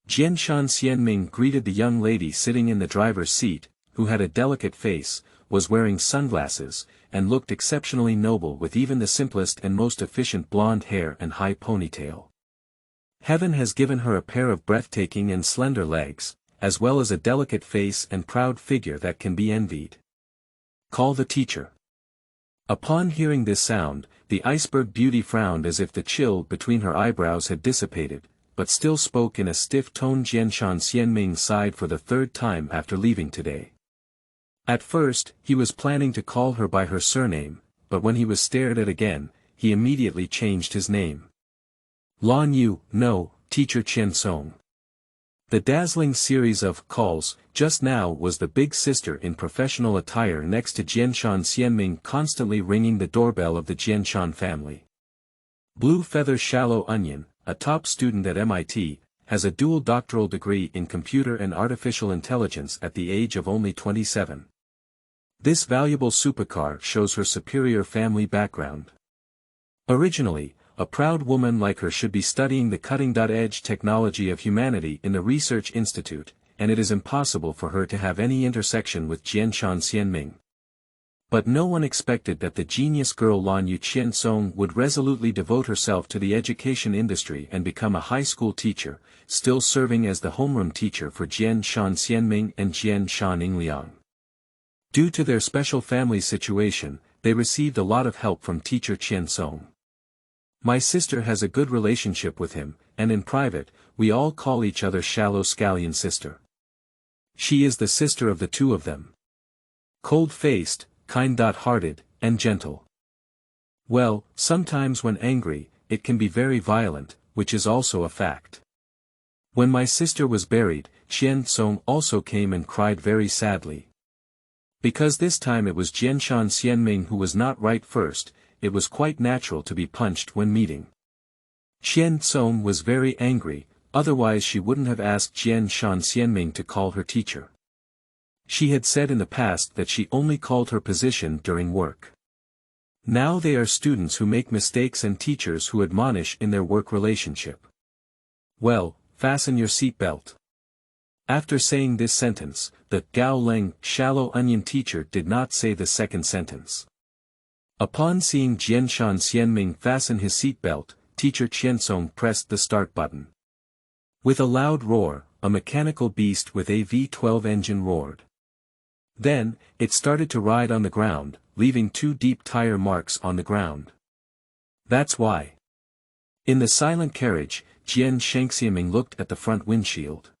Jianshan Xianming greeted the young lady sitting in the driver's seat, who had a delicate face, was wearing sunglasses, and looked exceptionally noble with even the simplest and most efficient blonde hair and high ponytail. Heaven has given her a pair of breathtaking and slender legs, as well as a delicate face and proud figure that can be envied. Call the teacher. Upon hearing this sound, the iceberg beauty frowned as if the chill between her eyebrows had dissipated, but still spoke in a stiff tone. Jianshan Xianming sighed for the 3rd time after leaving today. At first, he was planning to call her by her surname, but when he was stared at again, he immediately changed his name. Lan Yu, no, Teacher Chen Song. The dazzling series of calls just now was the big sister in professional attire next to Jianshan Xianming, constantly ringing the doorbell of the Jianshan family. Blue Feather Shallow Onion, a top student at MIT, has a dual doctoral degree in computer and artificial intelligence at the age of only 27. This valuable supercar shows her superior family background. Originally, a proud woman like her should be studying the cutting-edge technology of humanity in the Research Institute, and it is impossible for her to have any intersection with Jianshan Xianming. But no one expected that the genius girl Lan Yu Qiansong would resolutely devote herself to the education industry and become a high school teacher, still serving as the homeroom teacher for Jianshan Xianming and Jianshan Yingliang. Due to their special family situation, they received a lot of help from teacher Qiansong. My sister has a good relationship with him, and in private, we all call each other shallow scallion sister. She is the sister of the two of them. Cold-faced, kind-hearted, and gentle. Well, sometimes when angry, it can be very violent, which is also a fact. When my sister was buried, Qiansong also came and cried very sadly. Because this time it was Jianshan Xianming who was not right first, it was quite natural to be punched when meeting. Qiansong was very angry, otherwise she wouldn't have asked Jianshan Xianming to call her teacher. She had said in the past that she only called her position during work. Now they are students who make mistakes and teachers who admonish in their work relationship. Well, fasten your seatbelt. After saying this sentence, the Gao Leng shallow onion teacher did not say the second sentence. Upon seeing Jianshan Xianming fasten his seatbelt, teacher Qiansong pressed the start button. With a loud roar, a mechanical beast with a V12 engine roared. Then, it started to ride on the ground, leaving 2 deep tire marks on the ground. That's why. In the silent carriage, Jian Shengxiaming looked at the front windshield.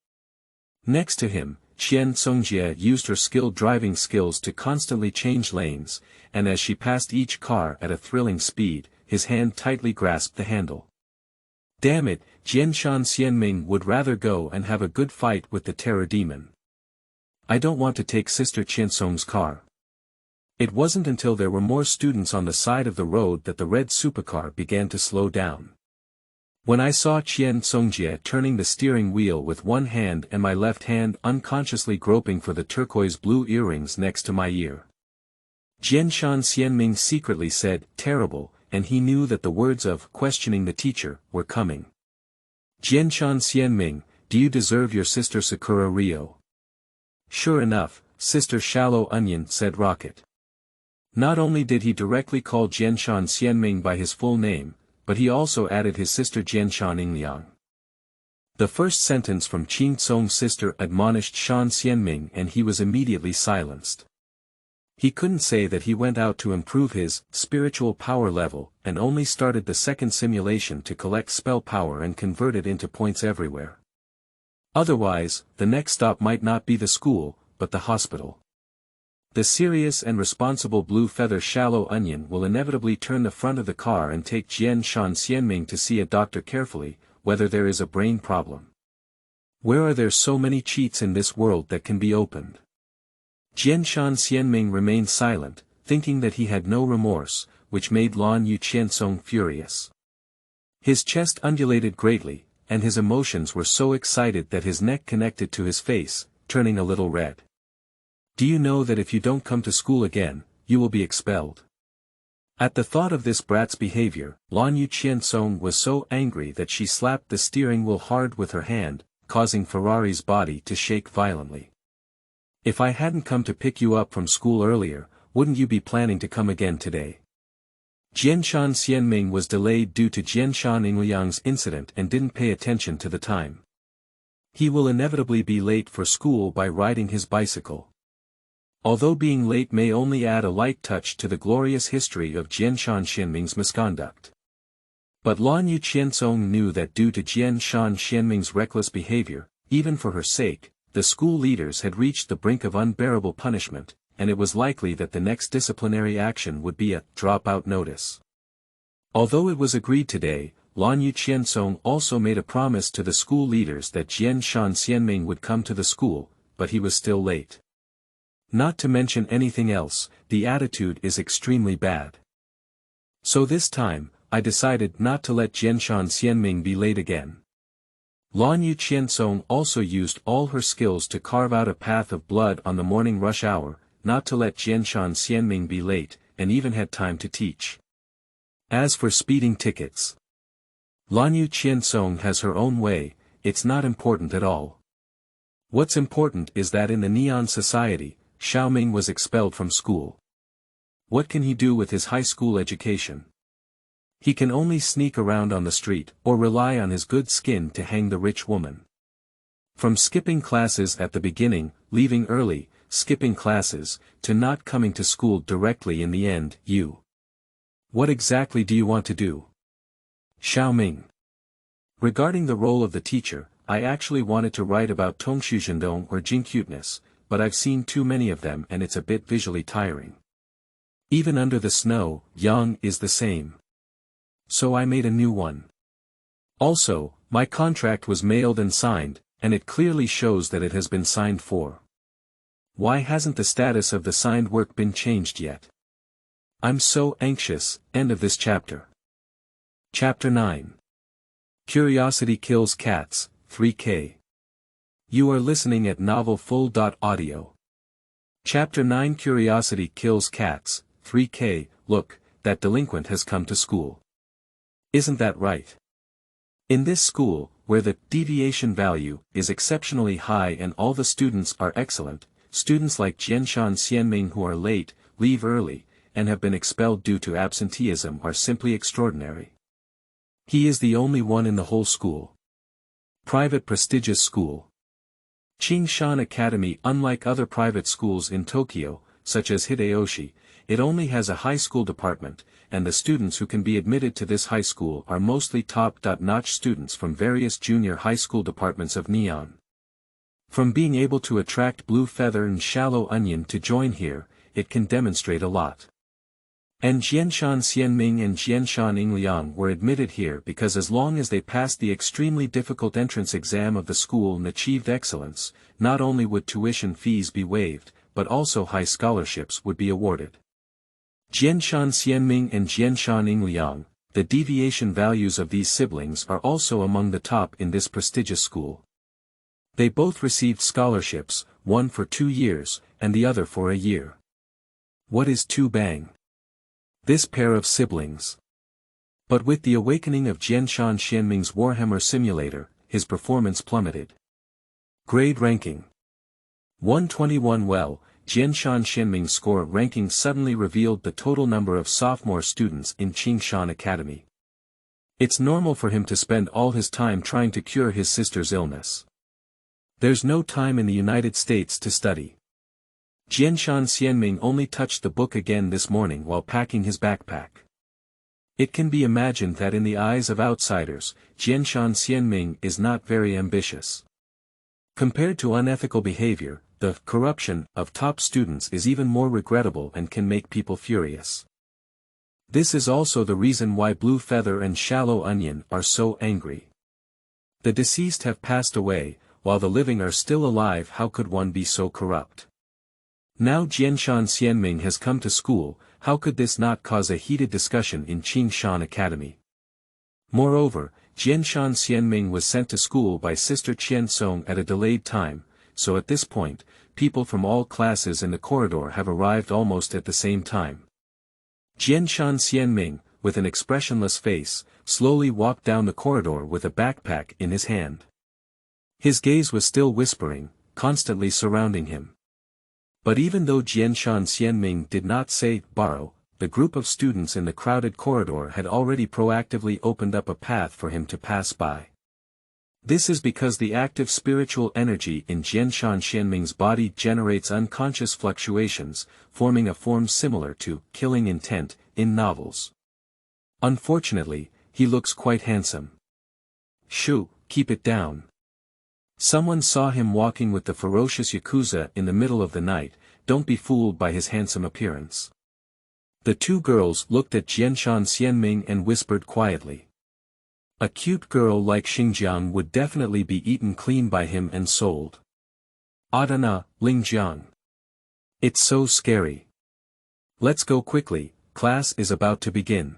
Next to him, Qian Songjie used her skilled driving skills to constantly change lanes, and as she passed each car at a thrilling speed, his hand tightly grasped the handle. Damn it, Jianshan Xianming would rather go and have a good fight with the terror demon. I don't want to take Sister Qiansong's car. It wasn't until there were more students on the side of the road that the red supercar began to slow down. When I saw Qian Songjie turning the steering wheel with one hand and my left hand unconsciously groping for the turquoise blue earrings next to my ear. Jianshan Xianming secretly said, "Terrible," and he knew that the words of questioning the teacher were coming. Jianshan Xianming, do you deserve your sister Sakura Rio? Sure enough, Sister Shallow Onion, said Rocket. Not only did he directly call Jianshan Xianming by his full name, but he also added his sister Jianshan Yingliang. The first sentence from Qin Song's sister admonished Shan Xianming and he was immediately silenced. He couldn't say that he went out to improve his spiritual power level and only started the second simulation to collect spell power and convert it into points everywhere. Otherwise, the next stop might not be the school, but the hospital. The serious and responsible Blue Feather Shallow Onion will inevitably turn the front of the car and take Jianshan Xianming to see a doctor carefully, whether there is a brain problem. Where are there so many cheats in this world that can be opened? Jianshan Xianming remained silent, thinking that he had no remorse, which made Lan Yu Qiansong furious. His chest undulated greatly, and his emotions were so excited that his neck connected to his face, turning a little red. Do you know that if you don't come to school again, you will be expelled? At the thought of this brat's behavior, Lan Yu Qiansong was so angry that she slapped the steering wheel hard with her hand, causing Ferrari's body to shake violently. If I hadn't come to pick you up from school earlier, wouldn't you be planning to come again today? Jianshan Xianming was delayed due to Jianshan Yingliang's incident and didn't pay attention to the time. He will inevitably be late for school by riding his bicycle. Although being late may only add a light touch to the glorious history of Jianshan Xianming's misconduct. But Lan Yu Qiansong knew that due to Jianshan Xianming's reckless behavior, even for her sake, the school leaders had reached the brink of unbearable punishment, and it was likely that the next disciplinary action would be a dropout notice. Although it was agreed today, Lan Yu Qiansong also made a promise to the school leaders that Jianshan Xianming would come to the school, but he was still late. Not to mention anything else, the attitude is extremely bad. So this time, I decided not to let Jianshan Xianming be late again. Lan Yu Qiansong also used all her skills to carve out a path of blood on the morning rush hour, not to let Jianshan Xianming be late, and even had time to teach. As for speeding tickets, Lan Yu Qiansong has her own way, it's not important at all. What's important is that in the Neon Society, Xiaoming was expelled from school. What can he do with his high school education? He can only sneak around on the street, or rely on his good skin to hang the rich woman. From skipping classes at the beginning, leaving early, skipping classes, to not coming to school directly in the end, What exactly do you want to do? Xiaoming. Regarding the role of the teacher, I actually wanted to write about Tongxuzhendong or Jingcuteness, but I've seen too many of them and it's a bit visually tiring. Even under the snow, Yang is the same. So I made a new one. Also, my contract was mailed and signed, and it clearly shows that it has been signed for. Why hasn't the status of the signed work been changed yet? I'm so anxious. End of this chapter. Chapter 9. Curiosity Kills Cats, 3K. You are listening at novelfull.audio. Chapter 9 Curiosity Kills Cats, 3K. Look, that delinquent has come to school. Isn't that right? In this school, where the deviation value is exceptionally high and all the students are excellent, students like Jianshan Xianming who are late, leave early, and have been expelled due to absenteeism are simply extraordinary. He is the only one in the whole school. Private prestigious school. Qingshan Academy. Unlike other private schools in Tokyo, such as Hideyoshi, it only has a high school department, and the students who can be admitted to this high school are mostly top-notch students from various junior high school departments of Neon. From being able to attract Blue Feather and Shallow Onion to join here, it can demonstrate a lot. And Jianshan Xianming and Jianshan Yingliang were admitted here because as long as they passed the extremely difficult entrance exam of the school and achieved excellence, not only would tuition fees be waived, but also high scholarships would be awarded. Jianshan Xianming and Jianshan Yingliang, the deviation values of these siblings are also among the top in this prestigious school. They both received scholarships, one for 2 years, and the other for a year. What is Tu Bang? This pair of siblings. But with the awakening of Jianshan Xianming's Warhammer Simulator, his performance plummeted. Grade ranking. 121. Well, Jianshan Xianming's score ranking suddenly revealed the total number of sophomore students in Qingshan Academy. It's normal for him to spend all his time trying to cure his sister's illness. There's no time in the United States to study. Jianshan Xianming only touched the book again this morning while packing his backpack. It can be imagined that in the eyes of outsiders, Jianshan Xianming is not very ambitious. Compared to unethical behavior, the corruption of top students is even more regrettable and can make people furious. This is also the reason why Blue Feather and Shallow Onion are so angry. The deceased have passed away, while the living are still alive. How could one be so corrupt? Now Jianshan Xianming has come to school, how could this not cause a heated discussion in Qingshan Academy? Moreover, Jianshan Xianming was sent to school by Sister Qiansong at a delayed time, so at this point, people from all classes in the corridor have arrived almost at the same time. Jianshan Xianming, with an expressionless face, slowly walked down the corridor with a backpack in his hand. His gaze was still whispering, constantly surrounding him. But even though Jianshan Xianming did not say, borrow, the group of students in the crowded corridor had already proactively opened up a path for him to pass by. This is because the active spiritual energy in Jianshan Xianming's body generates unconscious fluctuations, forming a form similar to killing intent in novels. Unfortunately, he looks quite handsome. Shoo, keep it down. Someone saw him walking with the ferocious Yakuza in the middle of the night, don't be fooled by his handsome appearance. The two girls looked at Jianshan Xianming and whispered quietly. A cute girl like Xingjiang would definitely be eaten clean by him and sold. Adana, Lingjiang. It's so scary. Let's go quickly, class is about to begin.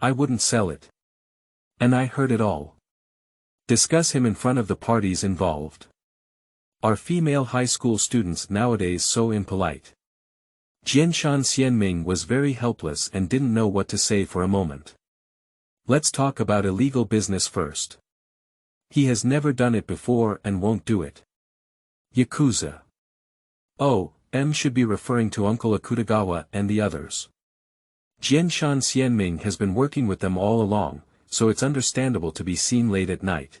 I wouldn't sell it. And I heard it all. Discuss him in front of the parties involved. Are female high school students nowadays so impolite? Jianshan Xianming was very helpless and didn't know what to say for a moment. Let's talk about illegal business first. He has never done it before and won't do it. Yakuza. Oh, M should be referring to Uncle Akutagawa and the others. Jianshan Xianming has been working with them all along, so it's understandable to be seen late at night.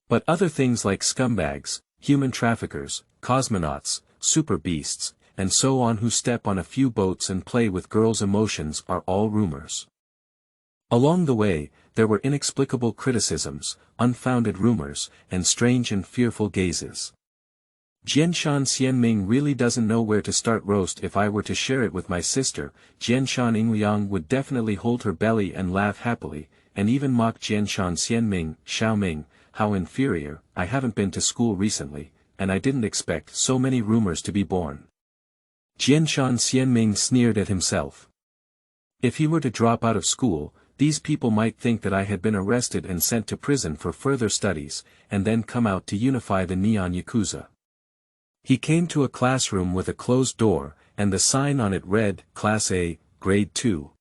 But other things like scumbags, human traffickers, cosmonauts, super beasts, and so on who step on a few boats and play with girls' emotions are all rumors. Along the way, there were inexplicable criticisms, unfounded rumors, and strange and fearful gazes. Jianshan Xianming really doesn't know where to start roast. If I were to share it with my sister, Jianshan Yingliang would definitely hold her belly and laugh happily, and even mock Jianshan Xianming, Xiaoming, how inferior. I haven't been to school recently, and I didn't expect so many rumors to be born. Jianshan Xianming sneered at himself. If he were to drop out of school, these people might think that I had been arrested and sent to prison for further studies, and then come out to unify the Neon Yakuza. He came to a classroom with a closed door, and the sign on it read, Class A, Grade 2.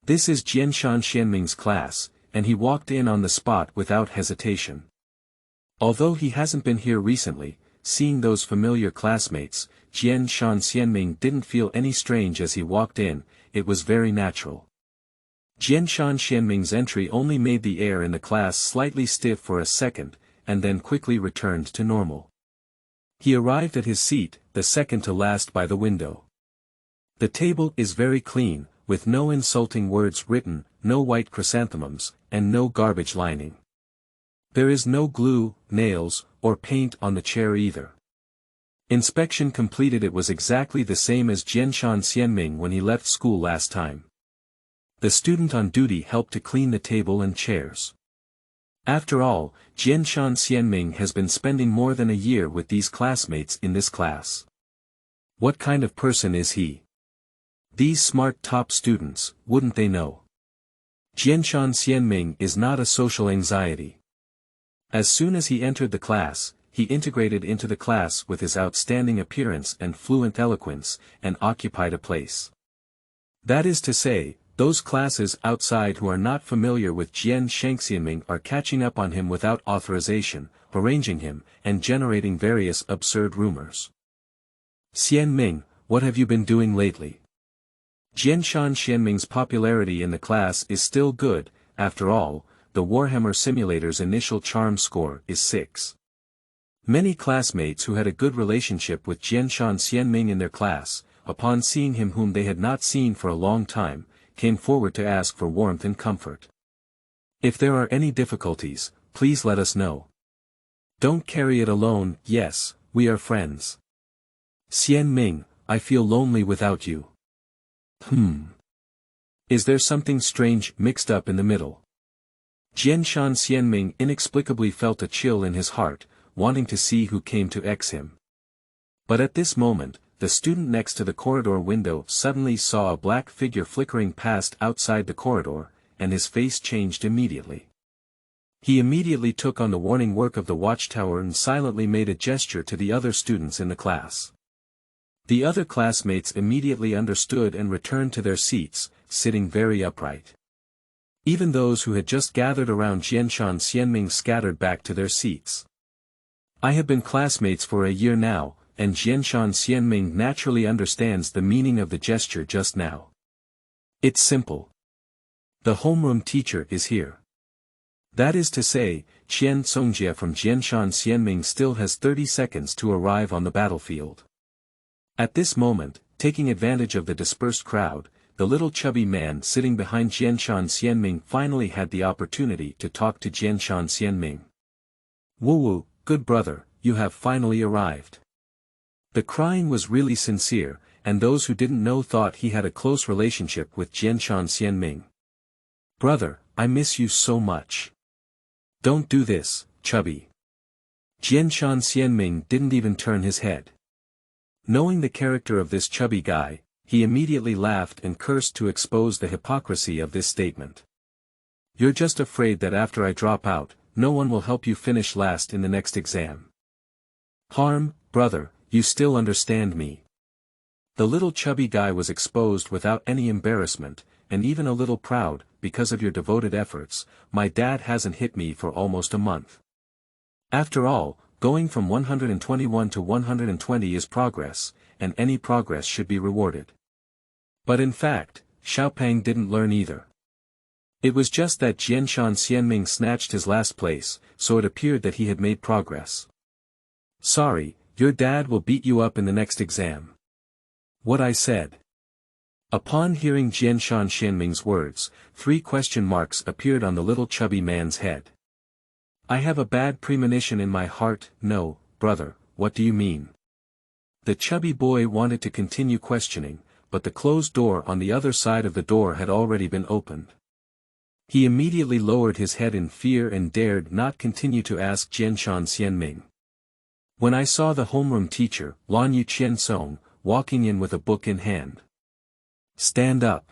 This is Jianshan Xianming's class, and he walked in on the spot without hesitation. Although he hasn't been here recently, seeing those familiar classmates, Jianshan Xianming didn't feel any strange as he walked in. It was very natural. Jianshan Xianming's entry only made the air in the class slightly stiff for a second, and then quickly returned to normal. He arrived at his seat, the second to last by the window. The table is very clean, with no insulting words written, no white chrysanthemums, and no garbage lining. There is no glue, nails, or paint on the chair either. Inspection completed. It was exactly the same as Jianshan Xianming when he left school last time. The student on duty helped to clean the table and chairs. After all, Jianshan Xianming has been spending more than a year with these classmates in this class. What kind of person is he? These smart top students, wouldn't they know? Jianshan Xianming is not a social anxiety. As soon as he entered the class, he integrated into the class with his outstanding appearance and fluent eloquence, and occupied a place. That is to say, those classes outside who are not familiar with Jian Shengxianming are catching up on him without authorization, arranging him, and generating various absurd rumors. Xianming, what have you been doing lately? Jianshan Xianming's popularity in the class is still good. After all, the Warhammer Simulator's initial charm score is 6. Many classmates who had a good relationship with Jianshan Xianming in their class, upon seeing him whom they had not seen for a long time, came forward to ask for warmth and comfort. If there are any difficulties, please let us know. Don't carry it alone. Yes, we are friends. Xianming, I feel lonely without you. Is there something strange mixed up in the middle? Jianshan Xianming inexplicably felt a chill in his heart, wanting to see who came to X him. But at this moment, the student next to the corridor window suddenly saw a black figure flickering past outside the corridor, and his face changed immediately. He immediately took on the warning work of the watchtower and silently made a gesture to the other students in the class. The other classmates immediately understood and returned to their seats, sitting very upright. Even those who had just gathered around Jianshan Xianming scattered back to their seats. I have been classmates for a year now, and Jianshan Xianming naturally understands the meaning of the gesture just now. It's simple. The homeroom teacher is here. That is to say, Qian Songjie from Jianshan Xianming still has 30 seconds to arrive on the battlefield. At this moment, taking advantage of the dispersed crowd, the little chubby man sitting behind Jianshan Xianming finally had the opportunity to talk to Jianshan Xianming. Wu, good brother, you have finally arrived. The crying was really sincere, and those who didn't know thought he had a close relationship with Jianshan Xianming. Brother, I miss you so much. Don't do this, chubby. Jianshan Xianming didn't even turn his head. Knowing the character of this chubby guy, he immediately laughed and cursed to expose the hypocrisy of this statement. You're just afraid that after I drop out, no one will help you finish last in the next exam. Harm, brother, you still understand me. The little chubby guy was exposed without any embarrassment, and even a little proud, because of your devoted efforts. My dad hasn't hit me for almost a month. After all, going from 121 to 120 is progress, and any progress should be rewarded. But in fact, Xiaopeng didn't learn either. It was just that Jianshan Xianming snatched his last place, so it appeared that he had made progress. Sorry, your dad will beat you up in the next exam. What I said. Upon hearing Jianshan Xianming's words, 3 question marks appeared on the little chubby man's head. I have a bad premonition in my heart. No, brother, what do you mean? The chubby boy wanted to continue questioning, but the closed door on the other side of the door had already been opened. He immediately lowered his head in fear and dared not continue to ask Jianshan Xianming. When I saw the homeroom teacher, Lan Yu Qiansong, walking in with a book in hand. Stand up.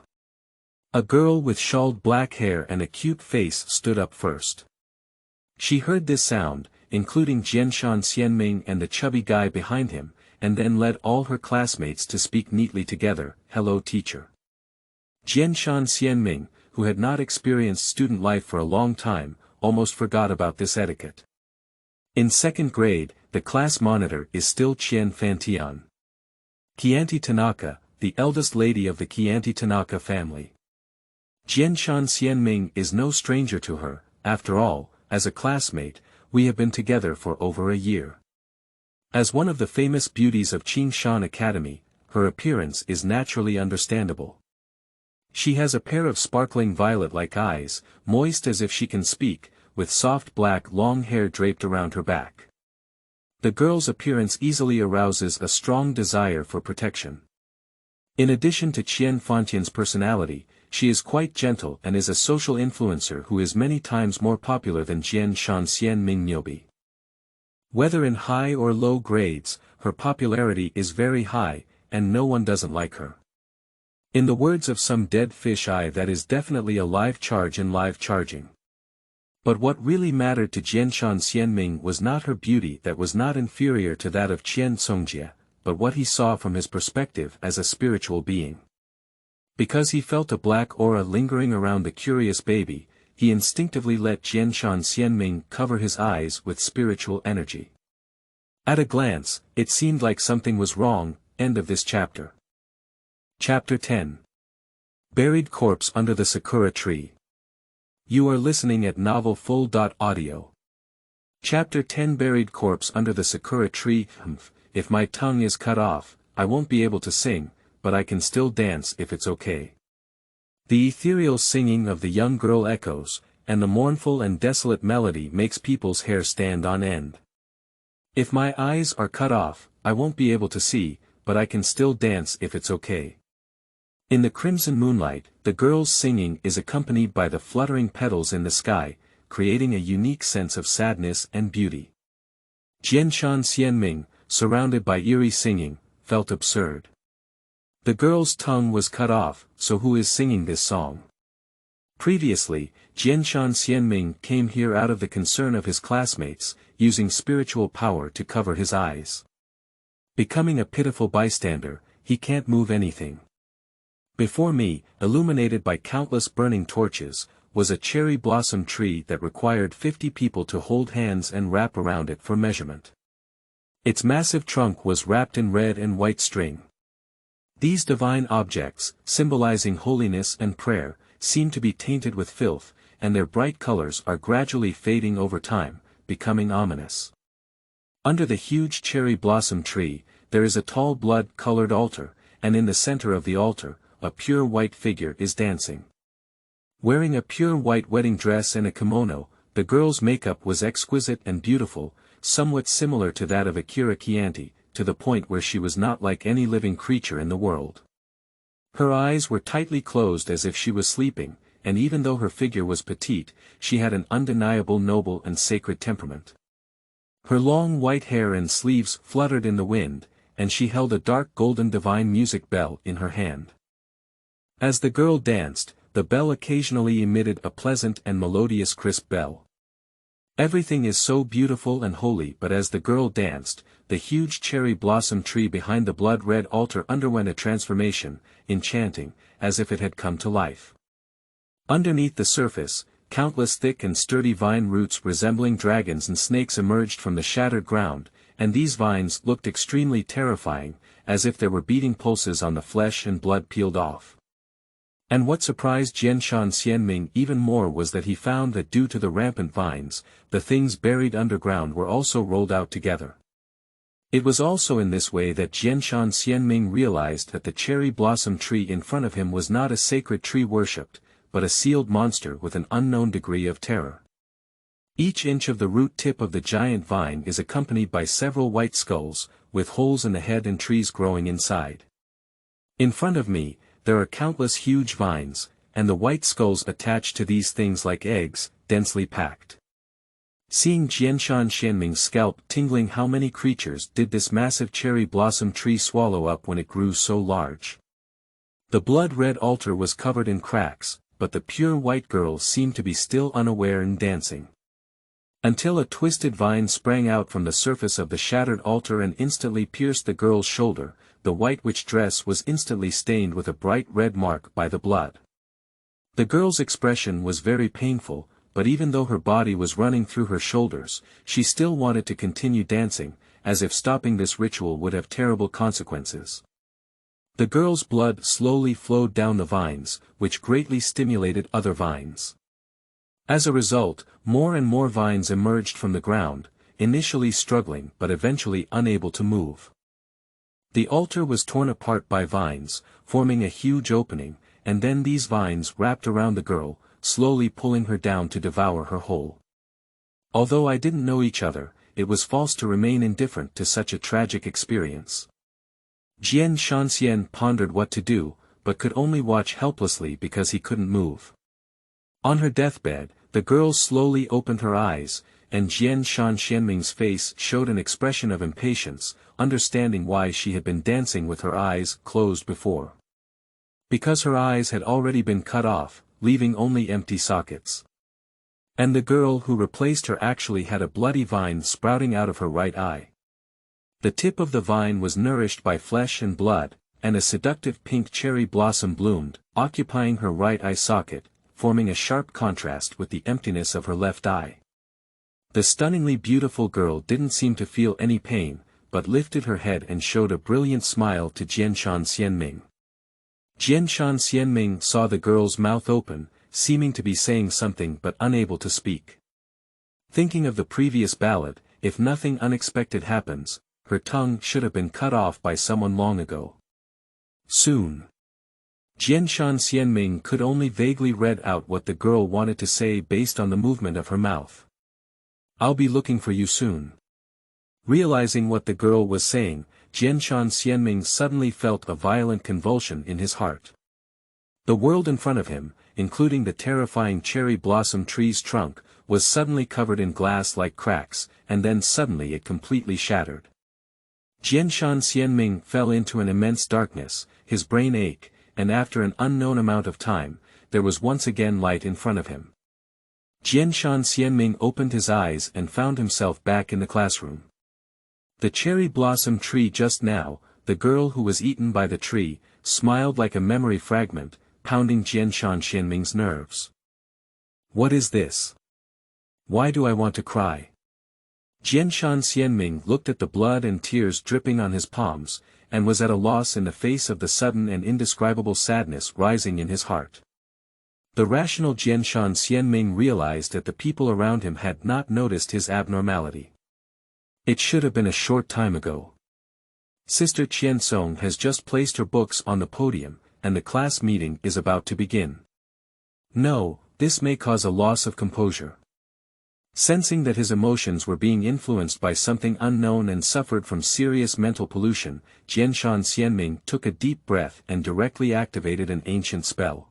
A girl with shawled black hair and a cute face stood up first. She heard this sound, including Jianshan Xianming and the chubby guy behind him, and then led all her classmates to speak neatly together. Hello, teacher. Jianshan Xianming, who had not experienced student life for a long time, almost forgot about this etiquette. In 2nd grade, the class monitor is still Qian Fantian. Qianti Tanaka, the eldest lady of the Qianti Tanaka family. Jianshan Xianming is no stranger to her. After all, as a classmate, we have been together for over a year. As one of the famous beauties of Qingshan Academy, her appearance is naturally understandable. She has a pair of sparkling violet-like eyes, moist as if she can speak, with soft black long hair draped around her back. The girl's appearance easily arouses a strong desire for protection. In addition to Qian Fantian's personality, she is quite gentle and is a social influencer who is many times more popular than Jianshan Xianming Nyobi. Whether in high or low grades, her popularity is very high, and no one doesn't like her. In the words of some dead fish eye, that is definitely a live charge in live charging. But what really mattered to Jianshan Xianming was not her beauty, that was not inferior to that of Qian Songjie, but what he saw from his perspective as a spiritual being. Because he felt a black aura lingering around the curious baby, he instinctively let Jianshan Xianming cover his eyes with spiritual energy. At a glance, it seemed like something was wrong. End of this chapter. Chapter 10. Buried Corpse Under the Sakura Tree. You are listening at novelfull.audio. Chapter 10. Buried Corpse Under the Sakura Tree. If my tongue is cut off, I won't be able to sing, but I can still dance if it's okay. The ethereal singing of the young girl echoes, and the mournful and desolate melody makes people's hair stand on end. If my eyes are cut off, I won't be able to see, but I can still dance if it's okay. In the crimson moonlight, the girl's singing is accompanied by the fluttering petals in the sky, creating a unique sense of sadness and beauty. Jianshan Xianming, surrounded by eerie singing, felt absurd. The girl's tongue was cut off, so who is singing this song? Previously, Jianshan Xianming came here out of the concern of his classmates, using spiritual power to cover his eyes. Becoming a pitiful bystander, he can't move anything. Before me, illuminated by countless burning torches, was a cherry blossom tree that required 50 people to hold hands and wrap around it for measurement. Its massive trunk was wrapped in red and white string. These divine objects, symbolizing holiness and prayer, seem to be tainted with filth, and their bright colors are gradually fading over time, becoming ominous. Under the huge cherry blossom tree, there is a tall blood-colored altar, and in the center of the altar, a pure white figure is dancing. Wearing a pure white wedding dress and a kimono, the girl's makeup was exquisite and beautiful, somewhat similar to that of Akira Chianti, to the point where she was not like any living creature in the world. Her eyes were tightly closed as if she was sleeping, and even though her figure was petite, she had an undeniable noble and sacred temperament. Her long white hair and sleeves fluttered in the wind, and she held a dark golden divine music bell in her hand. As the girl danced, the bell occasionally emitted a pleasant and melodious crisp bell. Everything is so beautiful and holy, but as the girl danced, the huge cherry blossom tree behind the blood-red altar underwent a transformation, enchanting, as if it had come to life. Underneath the surface, countless thick and sturdy vine roots resembling dragons and snakes emerged from the shattered ground, and these vines looked extremely terrifying, as if there were beating pulses on the flesh and blood peeled off. And what surprised Jianshan Xianming even more was that he found that due to the rampant vines, the things buried underground were also rolled out together. It was also in this way that Jianshan Xianming realized that the cherry blossom tree in front of him was not a sacred tree worshipped, but a sealed monster with an unknown degree of terror. Each inch of the root tip of the giant vine is accompanied by several white skulls, with holes in the head and trees growing inside. In front of me, there are countless huge vines, and the white skulls attached to these things like eggs, densely packed. Seeing Jianshan Xianming's scalp tingling, how many creatures did this massive cherry blossom tree swallow up when it grew so large? The blood-red altar was covered in cracks, but the pure white girl seemed to be still unaware and dancing. Until a twisted vine sprang out from the surface of the shattered altar and instantly pierced the girl's shoulder. The white witch dress was instantly stained with a bright red mark by the blood. The girl's expression was very painful, but even though her body was running through her shoulders, she still wanted to continue dancing, as if stopping this ritual would have terrible consequences. The girl's blood slowly flowed down the vines, which greatly stimulated other vines. As a result, more and more vines emerged from the ground, initially struggling but eventually unable to move. The altar was torn apart by vines, forming a huge opening, and then these vines wrapped around the girl, slowly pulling her down to devour her whole. Although I didn't know each other, it was false to remain indifferent to such a tragic experience. Jian Shanxian pondered what to do, but could only watch helplessly because he couldn't move. On her deathbed, the girl slowly opened her eyes, and Jianshan Xianming's face showed an expression of impatience, understanding why she had been dancing with her eyes closed before. Because her eyes had already been cut off, leaving only empty sockets. And the girl who replaced her actually had a bloody vine sprouting out of her right eye. The tip of the vine was nourished by flesh and blood, and a seductive pink cherry blossom bloomed, occupying her right eye socket, forming a sharp contrast with the emptiness of her left eye. The stunningly beautiful girl didn't seem to feel any pain, but lifted her head and showed a brilliant smile to Jianshan Xianming. Jianshan Xianming saw the girl's mouth open, seeming to be saying something but unable to speak. Thinking of the previous ballad, if nothing unexpected happens, her tongue should have been cut off by someone long ago. Soon. Jianshan Xianming could only vaguely read out what the girl wanted to say based on the movement of her mouth. I'll be looking for you soon. Realizing what the girl was saying, Jianshan Xianming suddenly felt a violent convulsion in his heart. The world in front of him, including the terrifying cherry blossom tree's trunk, was suddenly covered in glass-like cracks, and then suddenly it completely shattered. Jianshan Xianming fell into an immense darkness, his brain ached, and after an unknown amount of time, there was once again light in front of him. Jianshan Xianming opened his eyes and found himself back in the classroom. The cherry blossom tree just now, the girl who was eaten by the tree, smiled like a memory fragment, pounding Jianshan Xianming's nerves. What is this? Why do I want to cry? Jianshan Xianming looked at the blood and tears dripping on his palms, and was at a loss in the face of the sudden and indescribable sadness rising in his heart. The rational Jianshan Xianming realized that the people around him had not noticed his abnormality. It should have been a short time ago. Sister Qiansong has just placed her books on the podium, and the class meeting is about to begin. No, this may cause a loss of composure. Sensing that his emotions were being influenced by something unknown and suffered from serious mental pollution, Jianshan Xianming took a deep breath and directly activated an ancient spell.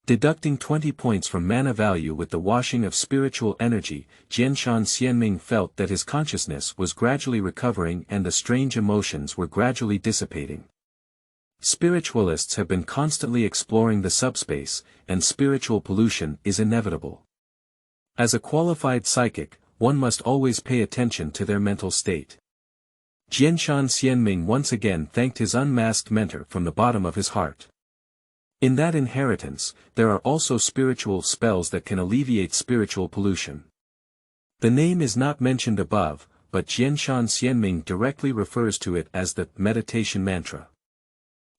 Deducting 20 points from mana value with the washing of spiritual energy, Jianshan Xianming felt that his consciousness was gradually recovering and the strange emotions were gradually dissipating. Spiritualists have been constantly exploring the subspace, and spiritual pollution is inevitable. As a qualified psychic, one must always pay attention to their mental state. Jianshan Xianming once again thanked his unmasked mentor from the bottom of his heart. In that inheritance, there are also spiritual spells that can alleviate spiritual pollution. The name is not mentioned above, but Jianshan Xianming directly refers to it as the meditation mantra.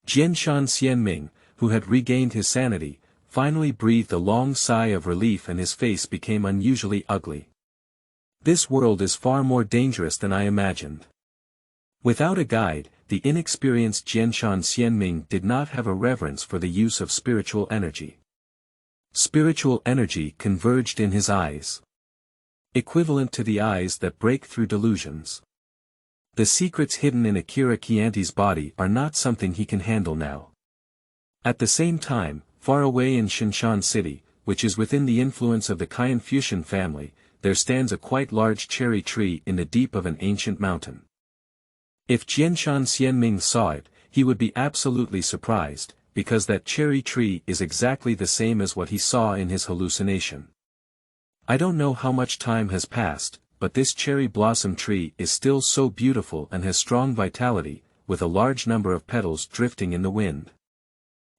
Jianshan Xianming, who had regained his sanity, finally breathed a long sigh of relief and his face became unusually ugly. This world is far more dangerous than I imagined. Without a guide, the inexperienced Jianshan Xianming did not have a reverence for the use of spiritual energy. Spiritual energy converged in his eyes. Equivalent to the eyes that break through delusions. The secrets hidden in Akira Chianti's body are not something he can handle now. At the same time, far away in Shinshan City, which is within the influence of the Qianfuxian family, there stands a quite large cherry tree in the deep of an ancient mountain. If Jianshan Xianming saw it, he would be absolutely surprised, because that cherry tree is exactly the same as what he saw in his hallucination. I don't know how much time has passed, but this cherry blossom tree is still so beautiful and has strong vitality, with a large number of petals drifting in the wind.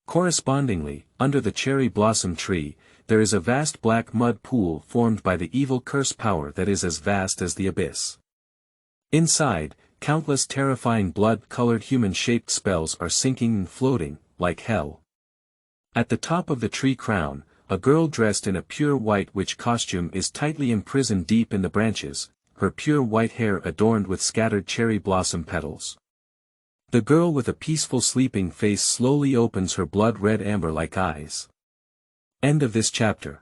Correspondingly, under the cherry blossom tree, there is a vast black mud pool formed by the evil curse power that is as vast as the abyss. Inside, countless terrifying blood-colored human-shaped spells are sinking and floating, like hell. At the top of the tree crown, a girl dressed in a pure white witch costume is tightly imprisoned deep in the branches, her pure white hair adorned with scattered cherry blossom petals. The girl with a peaceful sleeping face slowly opens her blood-red amber-like eyes. End of this chapter.